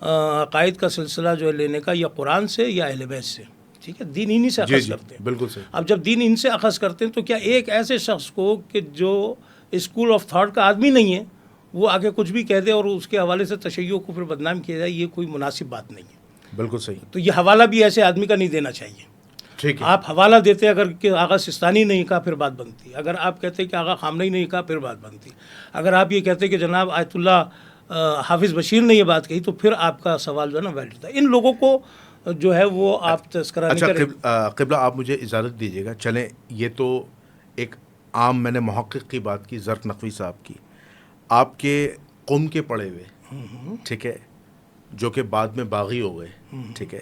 عقائد کا سلسلہ جو ہے لینے کا یا قرآن سے یا اہل بیت سے. ٹھیک ہے، دین انہی سے اخذ کرتے ہیں. بالکل صحیح. اب جب دین ان سے اخذ کرتے ہیں تو کیا ایک ایسے شخص کو کہ جو اسکول آف تھاٹ کا آدمی نہیں ہے وہ آگے کچھ بھی کہہ دے اور اس کے حوالے سے تشیع کو پھر بدنام کیا جائے، یہ کوئی مناسب بات نہیں ہے. بالکل صحیح. تو یہ حوالہ بھی ایسے آدمی کا نہیں دینا چاہیے. ٹھیک ہے. آپ حوالہ دیتے اگر کہ آغا سستانی نہیں کہا پھر بات بنتی. اگر آپ کہتے کہ آغا خامنہی نہیں کہا پھر بات بنتی. اگر آپ یہ کہتے کہ جناب آیت اللہ حافظ بشیر نے یہ بات کہی تو پھر آپ کا سوال جو ہے نا ویلڈ تھا. ان لوگوں کو جو ہے وہ آپ تذکرہ نہیں کریں. قبلہ آپ مجھے اجازت دیجیے گا، چلیں یہ تو ایک عام میں نے محقق کی بات کی، زرق نقوی صاحب کی، آپ کے قوم کے پڑھے ہوئے، ٹھیک ہے، جو کہ بعد میں باغی ہو گئے، ٹھیک ہے،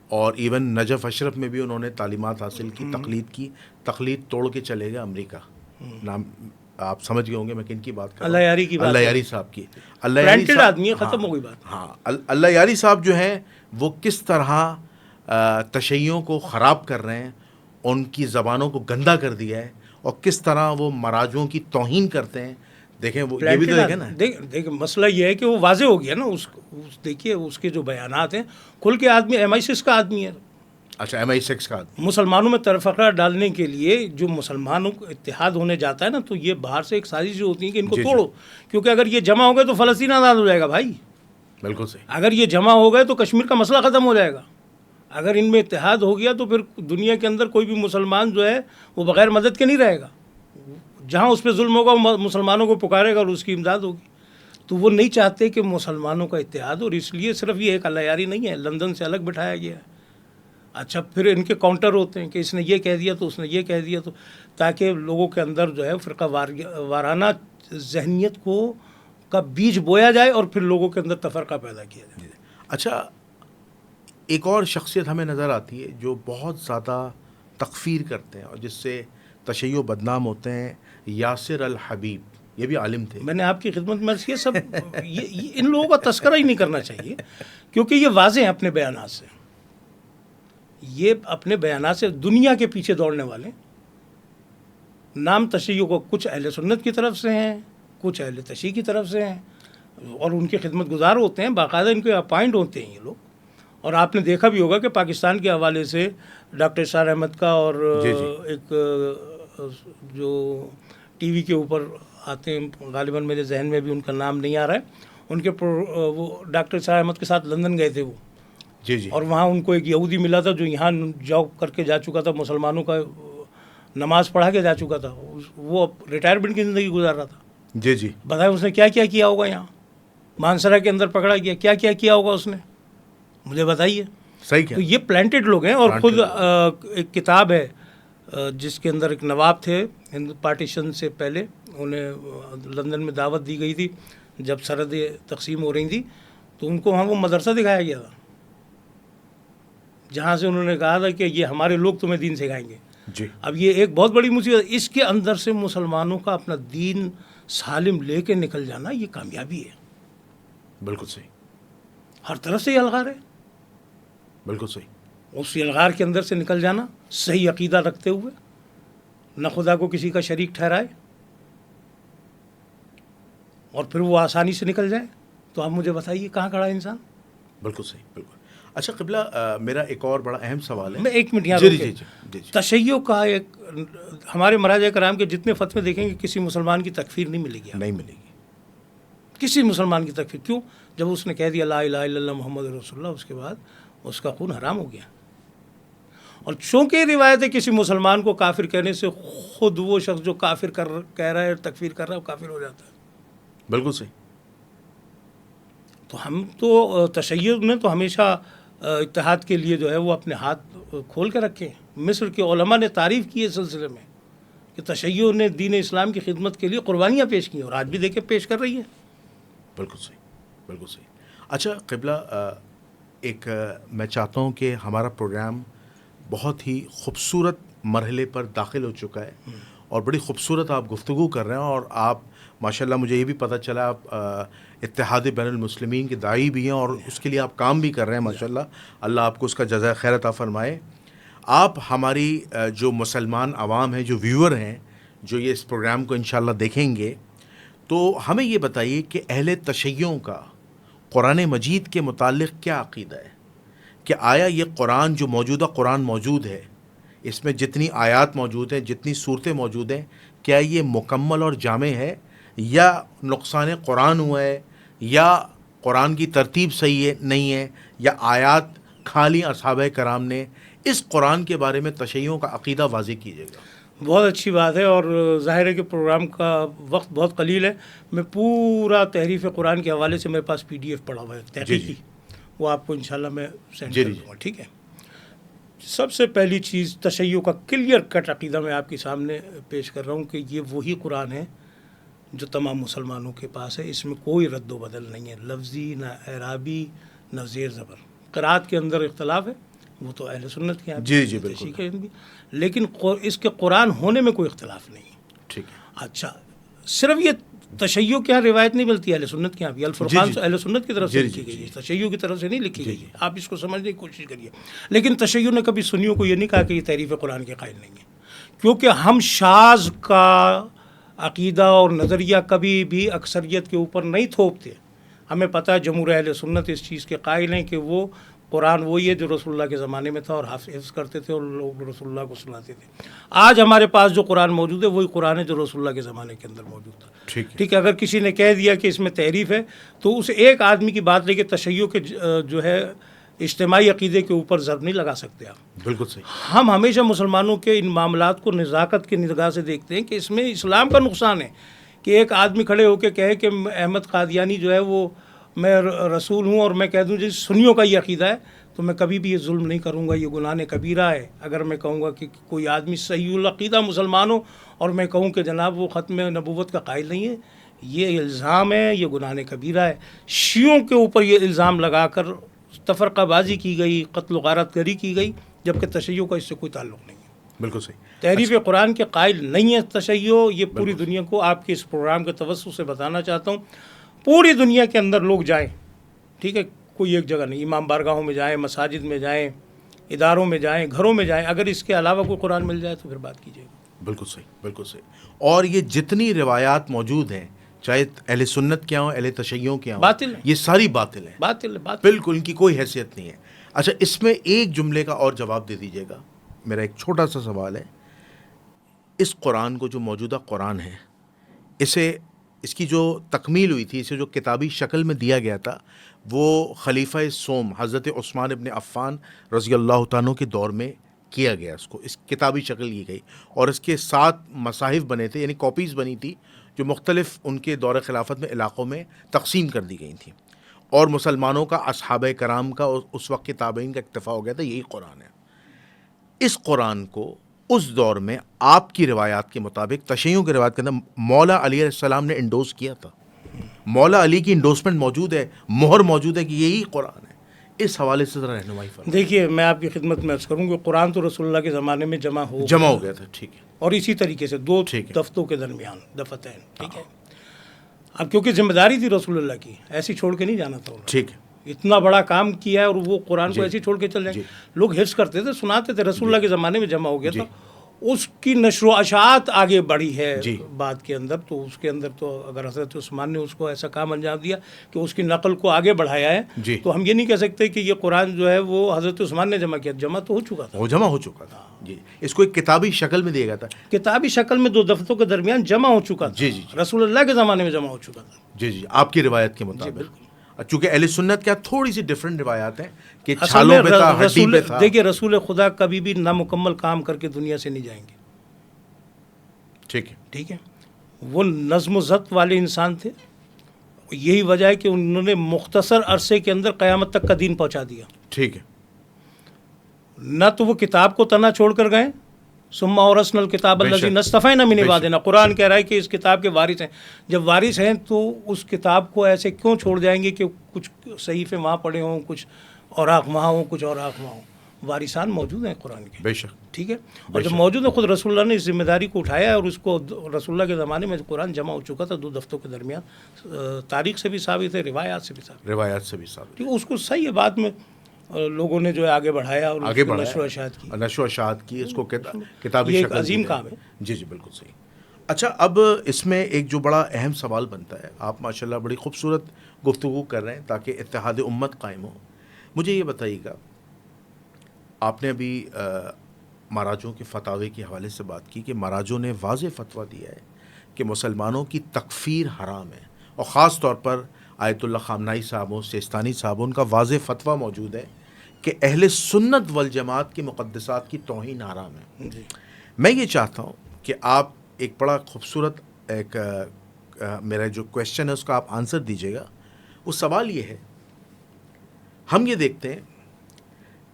اور ایون نجف اشرف میں بھی انہوں نے تعلیمات حاصل کی، تقلید توڑ کے چلے گئے امریکہ. نام آپ سمجھ گئے ہوں گے میں کن کی بات کر رہا ہوں. اللہ یاری صاحب کی. اللہ یاری صاحب آدمی ہے، ختم ہو گئی بات. ہاں، اللہ یاری صاحب جو ہیں وہ کس طرح تشیعوں کو خراب کر رہے ہیں، ان کی زبانوں کو گندا کر دیا ہے، اور کس طرح وہ مراجعوں کی توہین کرتے ہیں. دیکھیں وہ یہ بھی تو دیکھیں نا. دیکھیں مسئلہ یہ ہے کہ وہ واضح ہو گیا نا. دیکھیے اس کے جو بیانات ہیں، کھل کے آدمی MI6 کا آدمی ہے. اچھا، MI6 کا آدمی. مسلمانوں میں تفرقہ ڈالنے کے لیے جو مسلمانوں کو اتحاد ہونے جاتا ہے نا، تو یہ باہر سے ایک سازش جو ہوتی ہے کہ ان کو توڑو، کیونکہ اگر یہ جمع ہو گئے تو فلسطین آزاد ہو جائے گا بھائی. بالکل صحیح. اگر یہ جمع ہو گئے تو کشمیر کا مسئلہ ختم ہو جائے گا. اگر ان میں اتحاد ہو گیا تو پھر دنیا کے اندر کوئی بھی مسلمان جو ہے وہ بغیر مدد کے نہیں رہے گا. جہاں اس پہ ظلم ہوگا وہ مسلمانوں کو پکارے گا اور اس کی امداد ہوگی. تو وہ نہیں چاہتے کہ مسلمانوں کا اتحاد، اور اس لیے صرف یہ ایک اللہ یاری نہیں ہے، لندن سے الگ بٹھایا گیا ہے. اچھا، پھر ان کے کاؤنٹر ہوتے ہیں کہ اس نے یہ کہہ دیا تو اس نے یہ کہہ دیا، تو تاکہ لوگوں کے اندر جو ہے فرقہ وارانہ ذہنیت کا بیج بویا جائے اور پھر لوگوں کے اندر تفرقہ پیدا کیا جائے. اچھا، ایک اور شخصیت ہمیں نظر آتی ہے جو بہت زیادہ تکفیر کرتے ہیں اور جس سے تشیع بدنام ہوتے ہیں، یاسر الحبیب. یہ بھی عالم تھے. میں نے آپ کی خدمت میں یہ سب ان لوگوں کا تذکرہ ہی نہیں کرنا چاہیے، کیونکہ یہ واضح ہیں اپنے بیانات سے. یہ اپنے بیانات سے دنیا کے پیچھے دوڑنے والے. نام تشیع کو کچھ اہل سنت کی طرف سے ہیں، کچھ اہل تشیع کی طرف سے ہیں، اور ان کے خدمت گزار ہوتے ہیں، باقاعدہ ان کے اپائنٹ ہوتے ہیں یہ لوگ. اور آپ نے دیکھا بھی ہوگا کہ پاکستان کے حوالے سے ڈاکٹر اشار احمد کا اور ایک جو ٹی وی کے اوپر آتے ہیں، غالباً میرے ذہن میں بھی ان کا نام نہیں آ رہا ہے، ان کے وہ ڈاکٹر شاہ احمد کے ساتھ لندن گئے تھے وہ، جی جی، اور وہاں ان کو ایک یہودی ملا تھا جو یہاں جاب کر کے جا چکا تھا، مسلمانوں کا نماز پڑھا کے جا چکا تھا، وہ ریٹائرمنٹ کی زندگی گزار رہا تھا. جی جی، بتائیں اس نے کیا کیا کیا ہوگا یہاں مانسرا کے اندر پکڑا گیا، کیا کیا کیا ہوگا اس نے، مجھے بتائیے. صحیح تو کیا. یہ پلانٹڈ لوگ ہیں. اور خود ایک کتاب ہے جس کے اندر ایک نواب تھے پارٹیشن سے پہلے، انہیں لندن میں دعوت دی گئی تھی جب سرحدیں تقسیم ہو رہی تھیں، تو ان کو وہاں وہ مدرسہ دکھایا گیا تھا جہاں سے انہوں نے کہا تھا کہ یہ ہمارے لوگ تمہیں دین سکھائیں گے. جی، اب یہ ایک بہت بڑی مصیبت، اس کے اندر سے مسلمانوں کا اپنا دین سالم لے کے نکل جانا یہ کامیابی ہے. بالکل صحیح، ہر طرف سے یہ الغار ہے، بالکل صحیح. اس الغار کے اندر سے نکل جانا صحیح عقیدہ رکھتے ہوئے، نہ خدا کو کسی کا شریک ٹھہرائے، اور پھر وہ آسانی سے نکل جائے. تو آپ مجھے بتائیے کہاں کھڑا ہے انسان. بالکل صحیح، بالکل. اچھا قبلہ، میرا ایک اور بڑا اہم سوال ہے. میں ایک منٹ یہاں جی روکیں. جی جی جی جی، تشیع کا ایک، ہمارے مراجع کرام کے جتنے فتوے دیکھیں گے کسی مسلمان کی تکفیر نہیں ملے گی، نہیں ملے گی. کسی مسلمان کی تکفیر. کیوں؟ جب اس نے کہہ دیا لا الہ الا اللہ محمد رسول اللہ، اس کے بعد اس کا خون حرام ہو گیا. اور چونکہ یہ روایت ہے کسی مسلمان کو کافر کہنے سے خود وہ شخص جو کافر کہہ رہا ہے، تکفیر کر رہا ہے، وہ کافر ہو جاتا ہے. بالکل صحیح. تو ہم تو تشیع میں تو ہمیشہ اتحاد کے لیے جو ہے وہ اپنے ہاتھ کھول کے رکھے. مصر کے علماء نے تعریف کی اس سلسلے میں کہ تشیع نے دین اسلام کی خدمت کے لیے قربانیاں پیش کی، اور آج بھی دیکھیں پیش کر رہی ہیں. بالکل صحیح، بالکل صحیح. اچھا قبلہ، ایک میں چاہتا ہوں کہ ہمارا پروگرام بہت ہی خوبصورت مرحلے پر داخل ہو چکا ہے، اور بڑی خوبصورت آپ گفتگو کر رہے ہیں، اور آپ ماشاءاللہ مجھے یہ بھی پتہ چلا آپ اتحاد بین المسلمین کے داعی بھی ہیں، اور اس کے لیے آپ کام بھی کر رہے ہیں ماشاءاللہ. اللہ آپ کو اس کا جزائے خیر عطا فرمائے. آپ ہماری جو مسلمان عوام ہیں، جو ویور ہیں، جو یہ اس پروگرام کو انشاءاللہ دیکھیں گے، تو ہمیں یہ بتائیے کہ اہل تشیع کا قرآن مجید کے متعلق کیا عقیدہ ہے؟ کہ آیا یہ قرآن جو موجودہ قرآن موجود ہے، اس میں جتنی آیات موجود ہیں، جتنی صورتیں موجود ہیں، کیا یہ مکمل اور جامع ہے، یا نقصان قرآن ہوا ہے، یا قرآن کی ترتیب صحیح ہے نہیں ہے، یا آیات کھا لی اصحابہ کرام نے؟ اس قرآن کے بارے میں تشیعوں کا عقیدہ واضح کیجیے گا. بہت اچھی بات ہے، اور ظاہر ہے کہ پروگرام کا وقت بہت قلیل ہے. میں پورا تحریف قرآن کے حوالے سے میرے پاس PDF پڑا ہوا ہے تحقیقی، وہ آپ کو انشاءاللہ میں سینڈ کر دوں گا. ٹھیک ہے. سب سے پہلی چیز تشیع کا کلیئر کٹ عقیدہ میں آپ کے سامنے پیش کر رہا ہوں کہ یہ وہی قرآن ہے جو تمام مسلمانوں کے پاس ہے. اس میں کوئی رد و بدل نہیں ہے، لفظی نہ اعرابی نہ زیر زبر. قرأت کے اندر اختلاف ہے، وہ تو اہل سنت کے ہیں، جی جی بالکل، لیکن اس کے قرآن ہونے میں کوئی اختلاف نہیں ہے. ٹھیک ہے. اچھا، صرف یہ تشیع کے یہاں روایت نہیں ملتی اہل سنت کے یہاں بھی، الفرقان اہل سنت کی طرف سے لکھی گئی ہے، تشیع کی طرف سے نہیں لکھی گئی ہے. آپ اس کو سمجھنے کی کوشش کریے. لیکن تشیع نے کبھی سنیوں کو یہ نہیں کہا کہ یہ تحریف قرآن کے قائل نہیں ہے، کیونکہ ہم شاذ کا عقیدہ اور نظریہ کبھی بھی اکثریت کے اوپر نہیں تھوپتے. ہمیں پتہ ہے جمہور اہل سنت اس چیز کے قائل ہیں کہ وہ قرآن وہی ہے جو رسول اللہ کے زمانے میں تھا، اور حفظ کرتے تھے اور لوگ رسول اللہ کو سناتے تھے. آج ہمارے پاس جو قرآن موجود ہے وہی قرآن ہے جو رسول اللہ کے زمانے کے اندر موجود تھا. ٹھیک ہے. اگر کسی نے کہہ دیا کہ اس میں تحریف ہے تو اس ایک آدمی کی بات لے کے تشیع کے جو ہے اجتماعی عقیدے کے اوپر ضرب نہیں لگا سکتے آپ. بالکل صحیح. ہم ہمیشہ مسلمانوں کے ان معاملات کو نزاکت کی نگاہ سے دیکھتے ہیں کہ اس میں اسلام کا نقصان ہے کہ ایک آدمی کھڑے ہو کے کہے کہ احمد قادیانی جو ہے وہ میں رسول ہوں، اور میں کہہ دوں جی سنیوں کا یہ عقیدہ ہے تو میں کبھی بھی یہ ظلم نہیں کروں گا، یہ گناہ کبیرہ ہے. اگر میں کہوں گا کہ کوئی آدمی صحیح العقیدہ مسلمان ہو اور میں کہوں کہ جناب وہ ختم نبوت کا قائل نہیں ہے، یہ الزام ہے، یہ گناہ کبیرہ ہے. شیعوں کے اوپر یہ الزام لگا کر تفرقہ بازی کی گئی، قتل و غارت گری کی گئی، جبکہ تشیع کا اس سے کوئی تعلق نہیں ہے. بالکل صحیح. تحریف قرآن کے قائل نہیں ہے تشیع. یہ پوری دنیا کو آپ کے اس پروگرام کے توسط سے بتانا چاہتا ہوں. پوری دنیا کے اندر لوگ جائیں، ٹھیک ہے، کوئی ایک جگہ نہیں، امام بارگاہوں میں جائیں، مساجد میں جائیں، اداروں میں جائیں، گھروں میں جائیں، اگر اس کے علاوہ کوئی قرآن مل جائے تو پھر بات کیجیے گا. بالکل صحیح، بالکل صحیح. اور یہ جتنی روایات موجود ہیں، چاہے اہل سنت کیا ہوں، اہل تشیع کیا ہوں، باطل ہیں، یہ ساری باطل ہیں. باطل بالکل، ان کی کوئی حیثیت نہیں ہے. اچھا، اس میں ایک جملے کا اور جواب دے دیجیے گا. میرا ایک چھوٹا سا سوال ہے، اس قرآن کو جو موجودہ قرآن ہے اس کی جو تکمیل ہوئی تھی، اسے جو کتابی شکل میں دیا گیا تھا، وہ خلیفہ سوم حضرت عثمان ابن عفان رضی اللہ تعالیٰ کے دور میں کیا گیا. اس کتابی شکل کی گئی، اور اس کے 7 مصاحف بنے تھے، یعنی کاپیز بنی تھی، جو مختلف ان کے دور خلافت میں علاقوں میں تقسیم کر دی گئی تھیں، اور مسلمانوں کا، اصحاب کرام کا، اس وقت کے تابعین کا اکتفا ہو گیا تھا یہی قرآن ہے. اس قرآن کو اس دور میں آپ کی روایات کے مطابق، تشیعوں کی روایت کے اندر، مولا علی علیہ السلام نے انڈوس کیا تھا. مولا علی کی انڈوسمنٹ موجود ہے، مہر موجود ہے کہ یہی قرآن ہے. اس حوالے سے ذرا رہنمائی فرمائیں. دیکھیے، میں آپ کی خدمت میں عرض کروں کہ قرآن تو رسول اللہ کے زمانے میں جمع ہو گیا تھا. ٹھیک ہے. اور اسی طریقے سے 2 دفتوں کے درمیان، دفتین. ٹھیک ہے. اب کیونکہ ذمہ داری تھی رسول اللہ کی، ایسی چھوڑ کے نہیں جانا تھا. ٹھیک ہے. اتنا بڑا کام کیا ہے، اور وہ قرآن کو ایسے چھوڑ کے چل جائیں. لوگ حفظ کرتے تھے، سناتے تھے. رسول اللہ کے زمانے میں جمع ہو گیا تھا. اس کی نشر و اشاعت آگے بڑھی ہے بعد کے اندر. تو اس کے اندر تو اگر حضرت عثمان نے اس کو ایسا کام انجام دیا کہ اس کی نقل کو آگے بڑھایا ہے، تو ہم یہ نہیں کہہ سکتے کہ یہ قرآن جو ہے وہ حضرت عثمان نے جمع کیا. جمع تو ہو چکا تھا، وہ جمع ہو چکا تھا. جی، اس کو ایک کتابی شکل میں دیا گیا تھا. کتابی شکل میں 2 دفتوں کے درمیان جمع ہو چکا تھا. رسول اللہ کے زمانے میں جمع ہو چکا تھا. جی، آپ کی روایت کے مطابق. چونکہ اہل سنت کیا تھوڑی سی ڈفرینٹ روایات ہیں کہ چھالوں پہ تھا، ہڈی پہ تھا. دیکھیے، رسول خدا کبھی بھی نامکمل کام کر کے دنیا سے نہیں جائیں گے. ٹھیک ہے. وہ نظم و ضبط والے انسان تھے. یہی وجہ ہے کہ انہوں نے مختصر عرصے کے اندر قیامت تک کا دین پہنچا دیا. ٹھیک ہے. نہ تو وہ کتاب کو تنا چھوڑ کر گئے، ثم اورثنا الکتاب الذی اصطفینا من عبادنا. قرآن کہہ رہا ہے کہ اس کتاب کے وارث ہیں. جب وارث ہیں تو اس کتاب کو ایسے کیوں چھوڑ جائیں گے کہ کچھ صحیفے وہاں پڑے ہوں، کچھ اوراق وہاں ہوں، کچھ اوراق وہاں ہوں. وارثان موجود ہیں قرآن کے. بے شک. ٹھیک ہے. اور جب موجود ہے، خود رسول اللہ نے اس ذمہ داری کو اٹھایا ہے، اور اس کو رسول اللہ کے زمانے میں قرآن جمع ہو چکا تھا 2 دفتوں کے درمیان. تاریخ سے بھی ثابت ہے، روایات سے بھی ثابت. اس کو صحیح ہے. بعد میں لوگوں نے جو ہے آگے بڑھایا اور نشر و اشاعت کی. اس کو کتابی ایک عظیم کام ہے. جی بالکل صحیح. اچھا، اب اس میں ایک جو بڑا اہم سوال بنتا ہے، آپ ماشاءاللہ بڑی خوبصورت گفتگو کر رہے ہیں تاکہ اتحاد امت قائم ہو. مجھے یہ بتائیے گا، آپ نے ابھی مراجوں کے فتاوے کے حوالے سے بات کی کہ مراجوں نے واضح فتویٰ دیا ہے کہ مسلمانوں کی تکفیر حرام ہے، اور خاص طور پر آیت اللہ خامنائی صاحبوں، سیستانی صاحبوں، ان کا واضح فتویٰ موجود ہے کہ اہل سنت والجماعت کی مقدسات کی توہین حرام ہے. میں یہ چاہتا ہوں کہ آپ ایک بڑا خوبصورت میرا جو کویشچن ہے اس کا آپ آنسر دیجیے گا. وہ سوال یہ ہے، ہم یہ دیکھتے ہیں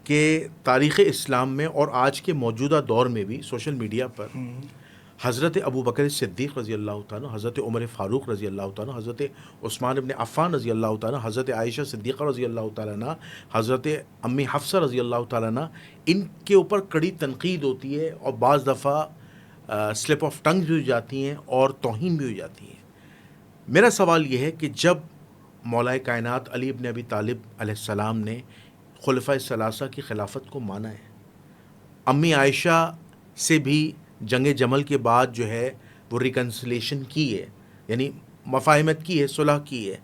کہ تاریخ اسلام میں اور آج کے موجودہ دور میں بھی سوشل میڈیا پر حضرت ابو بکر صدیق رضی اللہ تعالیٰ، حضرت عمر فاروق رضی اللہ تعالیٰ، حضرت عثمان ابن عفان رضی اللہ تعالیٰ، حضرت عائشہ صدیقہ رضی اللہ تعالیٰ عنہ، حضرت امی حفصہ رضی اللہ تعالیٰ عنہ، ان کے اوپر کڑی تنقید ہوتی ہے، اور بعض دفعہ سلپ آف ٹنگ بھی ہو جاتی ہیں اور توہین بھی ہو جاتی ہیں. میرا سوال یہ ہے کہ جب مولا کائنات علی ابن ابی طالب علیہ السلام نے خلفۂ ثلاثہ کی خلافت کو مانا ہے، امی عائشہ سے بھی جنگ جمل کے بعد جو ہے وہ ریکنسلیشن کی ہے، یعنی مفاہمت کی ہے، صلح کی ہے،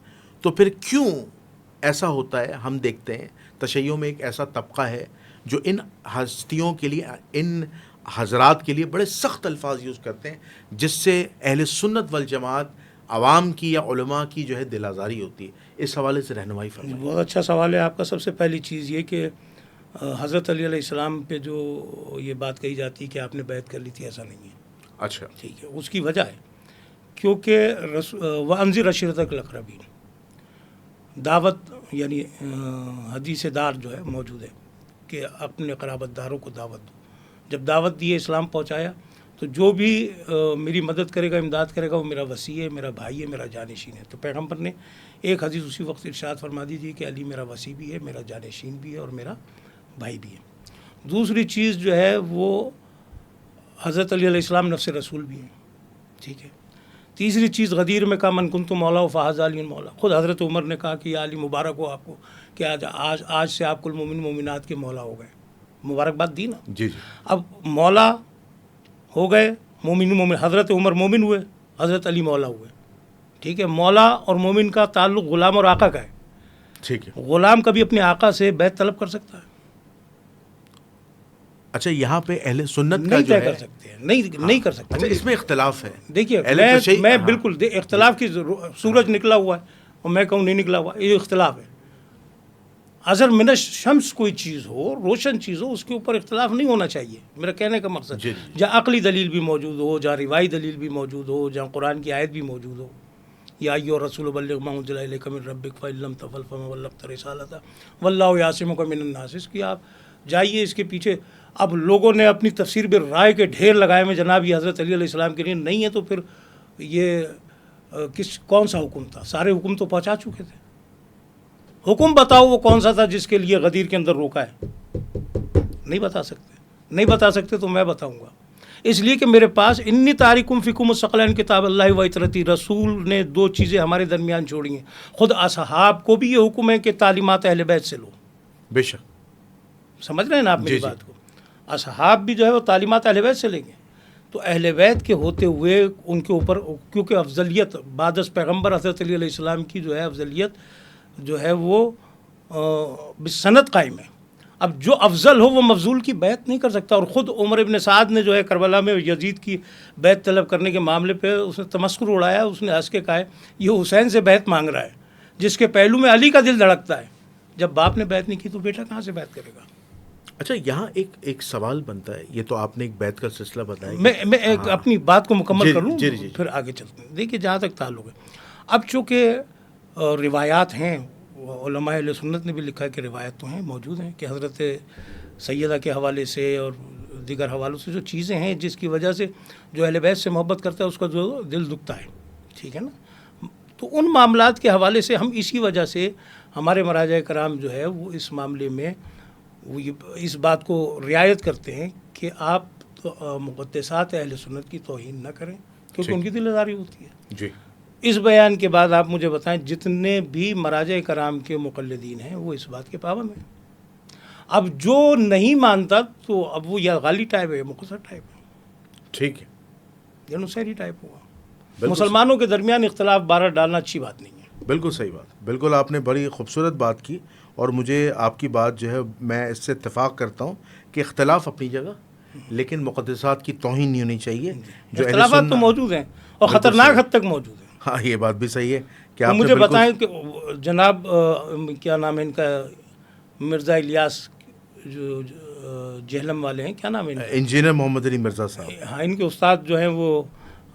تو پھر کیوں ایسا ہوتا ہے؟ ہم دیکھتے ہیں تشیع میں ایک ایسا طبقہ ہے جو ان ہستیوں کے لیے، ان حضرات کے لیے بڑے سخت الفاظ یوز کرتے ہیں، جس سے اہل سنت والجماعت، عوام کی یا علماء کی جو ہے دل آزاری ہوتی ہے. اس حوالے سے رہنمائی فرمائیں. بہت اچھا سوال ہے آپ کا. سب سے پہلی چیز یہ کہ حضرت علی علیہ السلام پہ جو یہ بات کہی جاتی ہے کہ آپ نے بیعت کر لی تھی، ایسا نہیں ہے. اچھا، ٹھیک ہے. اس کی وجہ ہے کیونکہ وَأَنذِرْ عَشِيرَتَكَ الْأَقْرَبِينَ، دعوت یعنی حدیث دار جو ہے موجود ہے کہ اپنے قرابت داروں کو دعوت دو. جب دعوت دی ہے، اسلام پہنچایا، تو جو بھی میری مدد کرے گا، امداد کرے گا، وہ میرا وصی ہے، میرا بھائی ہے، میرا جانشین ہے. تو پیغمبر نے ایک حدیث اسی وقت ارشاد فرما دیجیے کہ علی میرا وصی بھی ہے، میرا جانشین بھی ہے، اور میرا بھائی بھی ہے. دوسری چیز جو ہے وہ حضرت علی علیہ السلام نفس رسول بھی ہیں. ٹھیک ہے. تیسری چیز غدیر میں کہا من کنت مولا فہذا علی مولا. خود حضرت عمر نے کہا کہ یا علی مبارک ہو آپ کو کہ آج سے آپ کل مومن مومنات کے مولا ہو گئے. مبارکباد دی نا. جی. اب مولا ہو گئے، مومن حضرت عمر مومن ہوئے، حضرت علی مولا ہوئے. ٹھیک ہے. مولا اور مومن کا تعلق غلام اور آقا کا ہے. ٹھیک ہے. غلام کبھی اپنے آقا سے بیعت طلب کر سکتا ہے؟ اچھا یہاں پہ اہل سنت کا نہیں جو طے ہے کر سکتے ہیں، نہیں کر سکتے. اچھا اس میں اختلاف ہے. دیکھیے میں بالکل اختلاف کی سورج نکلا ہوا ہے اور میں کہوں نہیں نکلا ہوا، یہ اختلاف ہے. اظہر من الشمس کوئی چیز ہو، روشن چیز ہو، اس کے اوپر اختلاف نہیں ہونا چاہیے. میرا کہنے کا مقصد جہاں عقلی دلیل بھی موجود ہو، جہاں روایی دلیل بھی موجود ہو، جہاں قرآن کی آیت بھی موجود ہو، یا ایھا الرسول بلغ ما انزل الیک من ربک فإن لم تفعل فما بلغت رسالتہ واللہ یعصمک من الناس. اس کی آپ جائیے اس کے پیچھے. اب لوگوں نے اپنی تفسیر بالرائے کے ڈھیر لگائے میں جناب یہ حضرت علی علیہ السلام کے لیے نہیں ہے، تو پھر یہ کون سا حکم تھا؟ سارے حکم تو پہنچا چکے تھے. حکم بتاؤ وہ کون سا تھا جس کے لیے غدیر کے اندر روکا ہے؟ نہیں بتا سکتے تو میں بتاؤں گا. اس لیے کہ میرے پاس انی تارکم فیکم الثقلین کتاب اللہ و اطرتی، رسول نے 2 چیزیں ہمارے درمیان چھوڑی ہیں. خود اصحاب کو بھی یہ حکم ہے کہ تعلیمات اہل بیت سے لو. بے شک سمجھ رہے ہیں نا آپ میری بات کو؟ اصحاب بھی جو ہے وہ تعلیمات اہل بیت سے لیں گے. تو اہل بیت کے ہوتے ہوئے ان کے اوپر کیونکہ افضلیت بعد از پیغمبر حضرت علی علیہ السلام کی جو ہے افضلیت جو ہے وہ بسند قائم ہے. اب جو افضل ہو وہ مفضول کی بیعت نہیں کر سکتا. اور خود عمر ابن سعد نے جو ہے کربلا میں یزید کی بیعت طلب کرنے کے معاملے پہ اس نے تمسخر اڑایا. اس نے ہنس کے کہا یہ حسین سے بیعت مانگ رہا ہے جس کے پہلو میں علی کا دل دھڑکتا ہے. جب باپ نے بیعت نہیں کی تو بیٹا کہاں سے بیعت کرے گا؟ اچھا یہاں ایک سوال بنتا ہے. یہ تو آپ نے ایک بیعت کا سلسلہ بتایا. میں ایک اپنی بات کو مکمل کر لوں پھر آگے چلتے ہیں. دیکھیے جہاں تک تعلق ہے، اب چونکہ روایات ہیں، علماء اہل سنت نے بھی لکھا ہے کہ روایت تو ہیں، موجود ہیں کہ حضرت سیدہ کے حوالے سے اور دیگر حوالوں سے جو چیزیں ہیں جس کی وجہ سے جو اہل بیت سے محبت کرتا ہے اس کا جو دل دکھتا ہے. ٹھیک ہے نا؟ تو ان معاملات کے حوالے سے ہم اسی وجہ سے ہمارے مراجع کرام جو ہے وہ اس معاملے میں وہ اس بات کو رعایت کرتے ہیں کہ آپ مقدسات اہل سنت کی توہین نہ کریں کیونکہ ان کی دل آزاری ہوتی ہے. جی اس بیان کے بعد آپ مجھے بتائیں جتنے بھی مراجع کرام کے مقلدین ہیں وہ اس بات کے پابند ہیں. اب جو نہیں مانتا تو اب وہ یا غالی ٹائپ ہے یا مختصر ٹائپ ہے. ٹھیک ہے، یا نصیری ٹائپ ہوگا. مسلمانوں کے درمیان اختلاف بارہ ڈالنا اچھی بات نہیں ہے. بالکل صحیح بات. بالکل آپ نے بڑی خوبصورت بات کی اور مجھے آپ کی بات جو ہے میں اس سے اتفاق کرتا ہوں کہ اختلاف اپنی جگہ لیکن مقدسات کی توہین نہیں ہونی چاہیے. جو اختلافات تو موجود ہیں اور خطرناک حد تک موجود ہیں. ہاں یہ بات بھی صحیح ہے کہ آپ مجھے بتائیں کہ جناب کیا نام ہے ان کا، مرزا الیاس جو جہلم والے ہیں، کیا نام ہے انجینئر محمد علی مرزا صاحب. ہاں ان کے استاد جو ہیں وہ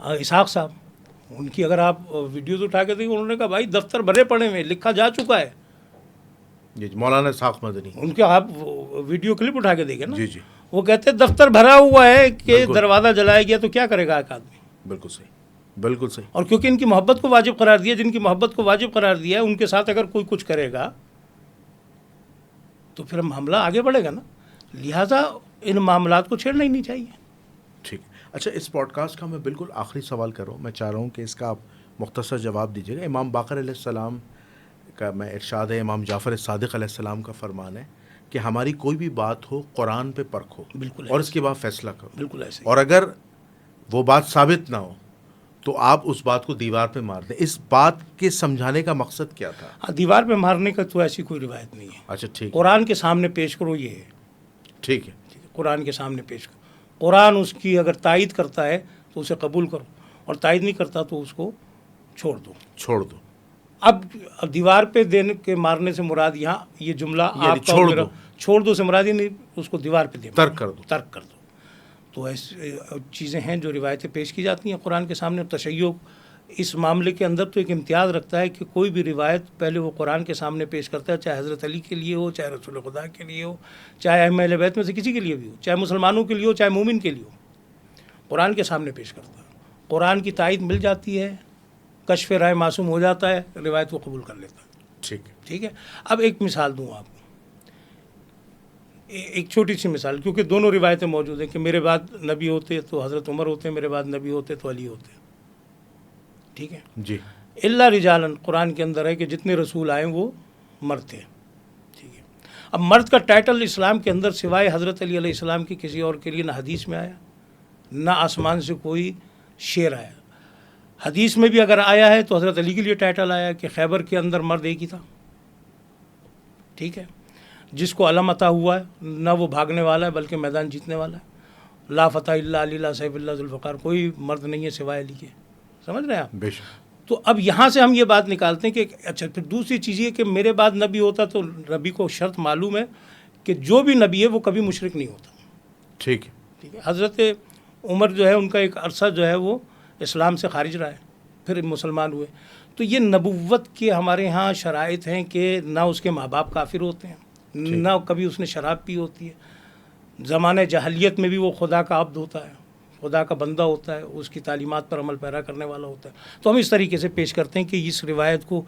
اسحاق صاحب. ان کی اگر آپ ویڈیوز اٹھا کے دیکھیں انہوں نے کہا بھائی دفتر بھرے پڑے ہوئے، لکھا جا چکا ہے. جی مولانا اسحاق مدنی ان کے آپ ویڈیو کلپ اٹھا کے دیکھیں نا. جی جی وہ کہتے ہیں دفتر بھرا ہوا ہے کہ دروازہ جلایا گیا تو کیا کرے گا ایک آدمی. بالکل صحیح، بالکل صحیح. اور کیونکہ ان کی محبت کو واجب قرار دیا، جن کی محبت کو واجب قرار دیا ہے ان کے ساتھ اگر کوئی کچھ کرے گا تو پھر حملہ آگے بڑھے گا نا. لہٰذا ان معاملات کو چھیڑنا ہی نہیں چاہیے. ٹھیک. اچھا اس پوڈ کاسٹ کا میں بالکل آخری سوال کر رہا ہوں. میں چاہ رہا ہوں کہ اس کا آپ مختصر جواب دیجیے گا. امام باقر علیہ السلام کا میں ارشاد ہے، امام جعفر صادق علیہ السلام کا فرمان ہے کہ ہماری کوئی بھی بات ہو قرآن پہ پرکھو بالکل اور اس کے بعد فیصلہ کرو. بالکل ایسے. اور اگر وہ بات ثابت نہ ہو تو آپ اس بات کو دیوار پہ مار دیں. اس بات کے سمجھانے کا مقصد کیا تھا؟ ہاں دیوار پہ مارنے کا تو ایسی کوئی روایت نہیں ہے. اچھا ٹھیک. قرآن کے سامنے پیش کرو یہ ہے. ٹھیک ہے. قرآن کے سامنے پیش کرو. قرآن اس کی اگر تائید کرتا ہے تو اسے قبول کرو اور تائید نہیں کرتا تو اس کو چھوڑ دو. اب دیوار پہ دینے کے مارنے سے مراد یہاں یہ جملہ آپ کا چھوڑ دو سے مراد ہی نہیں، اس کو دیوار پہ ترک کر دو. تو ایسی چیزیں ہیں جو روایتیں پیش کی جاتی ہیں قرآن کے سامنے. تشیع اس معاملے کے اندر تو ایک امتیاز رکھتا ہے کہ کوئی بھی روایت پہلے وہ قرآن کے سامنے پیش کرتا ہے، چاہے حضرت علی کے لیے ہو، چاہے رسول خدا کے لیے ہو، چاہے اہل بیت میں سے کسی کے لیے بھی ہو، چاہے مسلمانوں کے لیے ہو، چاہے مومن کے لیے ہو، قرآن کے سامنے پیش کرتا ہے. قرآن کی تائید مل جاتی ہے، کشف رائے معصوم ہو جاتا ہے، روایت کو قبول کر لیتا ہے. ٹھیک ہے. اب ایک مثال دوں آپ کو، ایک چھوٹی سی مثال، کیونکہ دونوں روایتیں موجود ہیں کہ میرے بعد نبی ہوتے تو حضرت عمر ہوتے، میرے بعد نبی ہوتے تو علی ہوتے. ٹھیک ہے جی. اللہ رجالن قرآن کے اندر ہے کہ جتنے رسول آئے وہ مرد تھے. ٹھیک ہے. اب مرد کا ٹائٹل اسلام کے اندر سوائے حضرت علی علیہ السلام کی کسی اور کے لیے نہ حدیث میں آیا، نہ آسمان سے کوئی شعر آیا. حدیث میں بھی اگر آیا ہے تو حضرت علی کے لیے ٹائٹل آیا کہ خیبر کے اندر مرد ایک ہی تھا. ٹھیک ہے. جس کو علم عطا ہوا ہے نہ وہ بھاگنے والا ہے بلکہ میدان جیتنے والا ہے. لا فتح الا علی لا سیف اللہ ذوالفقار، کوئی مرد نہیں ہے سوائے علی کے. سمجھ رہے ہیں آپ؟ بے شک. تو اب یہاں سے ہم یہ بات نکالتے ہیں کہ اچھا پھر دوسری چیز یہ کہ میرے بعد نبی ہوتا تو نبی کو شرط معلوم ہے کہ جو بھی نبی ہے وہ کبھی مشرک نہیں ہوتا. ٹھیک ہے. ٹھیک ہے. حضرت عمر جو ہے ان کا ایک عرصہ جو ہے وہ اسلام سے خارج رہا ہے، پھر مسلمان ہوئے. تو یہ نبوت کے ہمارے ہاں شرائط ہیں کہ نہ اس کے ماں باپ کافر ہوتے ہیں، نہ کبھی اس نے شراب پی ہوتی ہے. زمانہ جاہلیت میں بھی وہ خدا کا عبد ہوتا ہے، خدا کا بندہ ہوتا ہے، اس کی تعلیمات پر عمل پیرا کرنے والا ہوتا ہے. تو ہم اس طریقے سے پیش کرتے ہیں کہ اس روایت کو،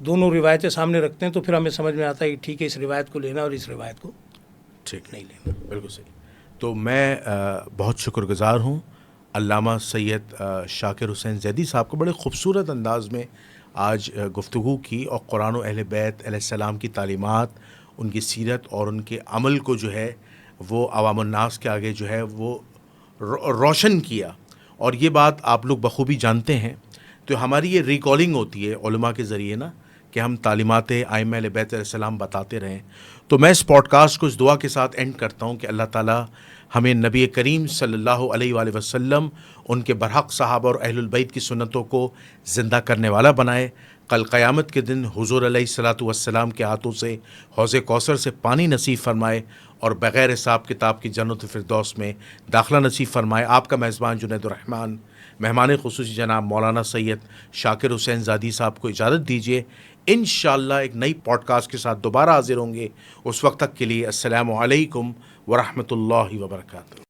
دونوں روایتیں سامنے رکھتے ہیں تو پھر ہمیں سمجھ میں آتا ہے کہ ٹھیک ہے اس روایت کو لینا اور اس روایت کو ٹھیک نہیں لینا. بالکل صحیح. تو میں بہت شکر گزار ہوں علامہ سید شاکر حسین زیدی صاحب کو، بڑے خوبصورت انداز میں آج گفتگو کی اور قرآن و اہل بیت علیہ السلام کی تعلیمات، ان کی سیرت اور ان کے عمل کو جو ہے وہ عوام الناس کے آگے جو ہے وہ روشن کیا. اور یہ بات آپ لوگ بخوبی جانتے ہیں. تو ہماری یہ ریکالنگ ہوتی ہے علماء کے ذریعے نا، کہ ہم تعلیمات ائمہ اہل بیت علیہ السلام بتاتے رہیں. تو میں اس پوڈ کاسٹ کو اس دعا کے ساتھ اینڈ کرتا ہوں کہ اللہ تعالیٰ ہمیں نبی کریم صلی اللہ علیہ وآلہ وسلم، ان کے برحق صحابہ اور اہل البیت کی سنتوں کو زندہ کرنے والا بنائے. کل قیامت کے دن حضور علیہ الصلاۃ والسلام کے ہاتھوں سے حوض کوثر سے پانی نصیب فرمائے اور بغیر حساب کتاب کی جنت فردوس میں داخلہ نصیب فرمائے. آپ کا میزبان جنید الرحمن، مہمان خصوصی جناب مولانا سید شاکر حسین زادی صاحب کو اجازت دیجیے. انشاءاللہ ایک نئی پوڈ کاسٹ کے ساتھ دوبارہ حاضر ہوں گے. اس وقت تک کے لیے السلام علیکم ورحمۃ اللہ وبرکاتہ.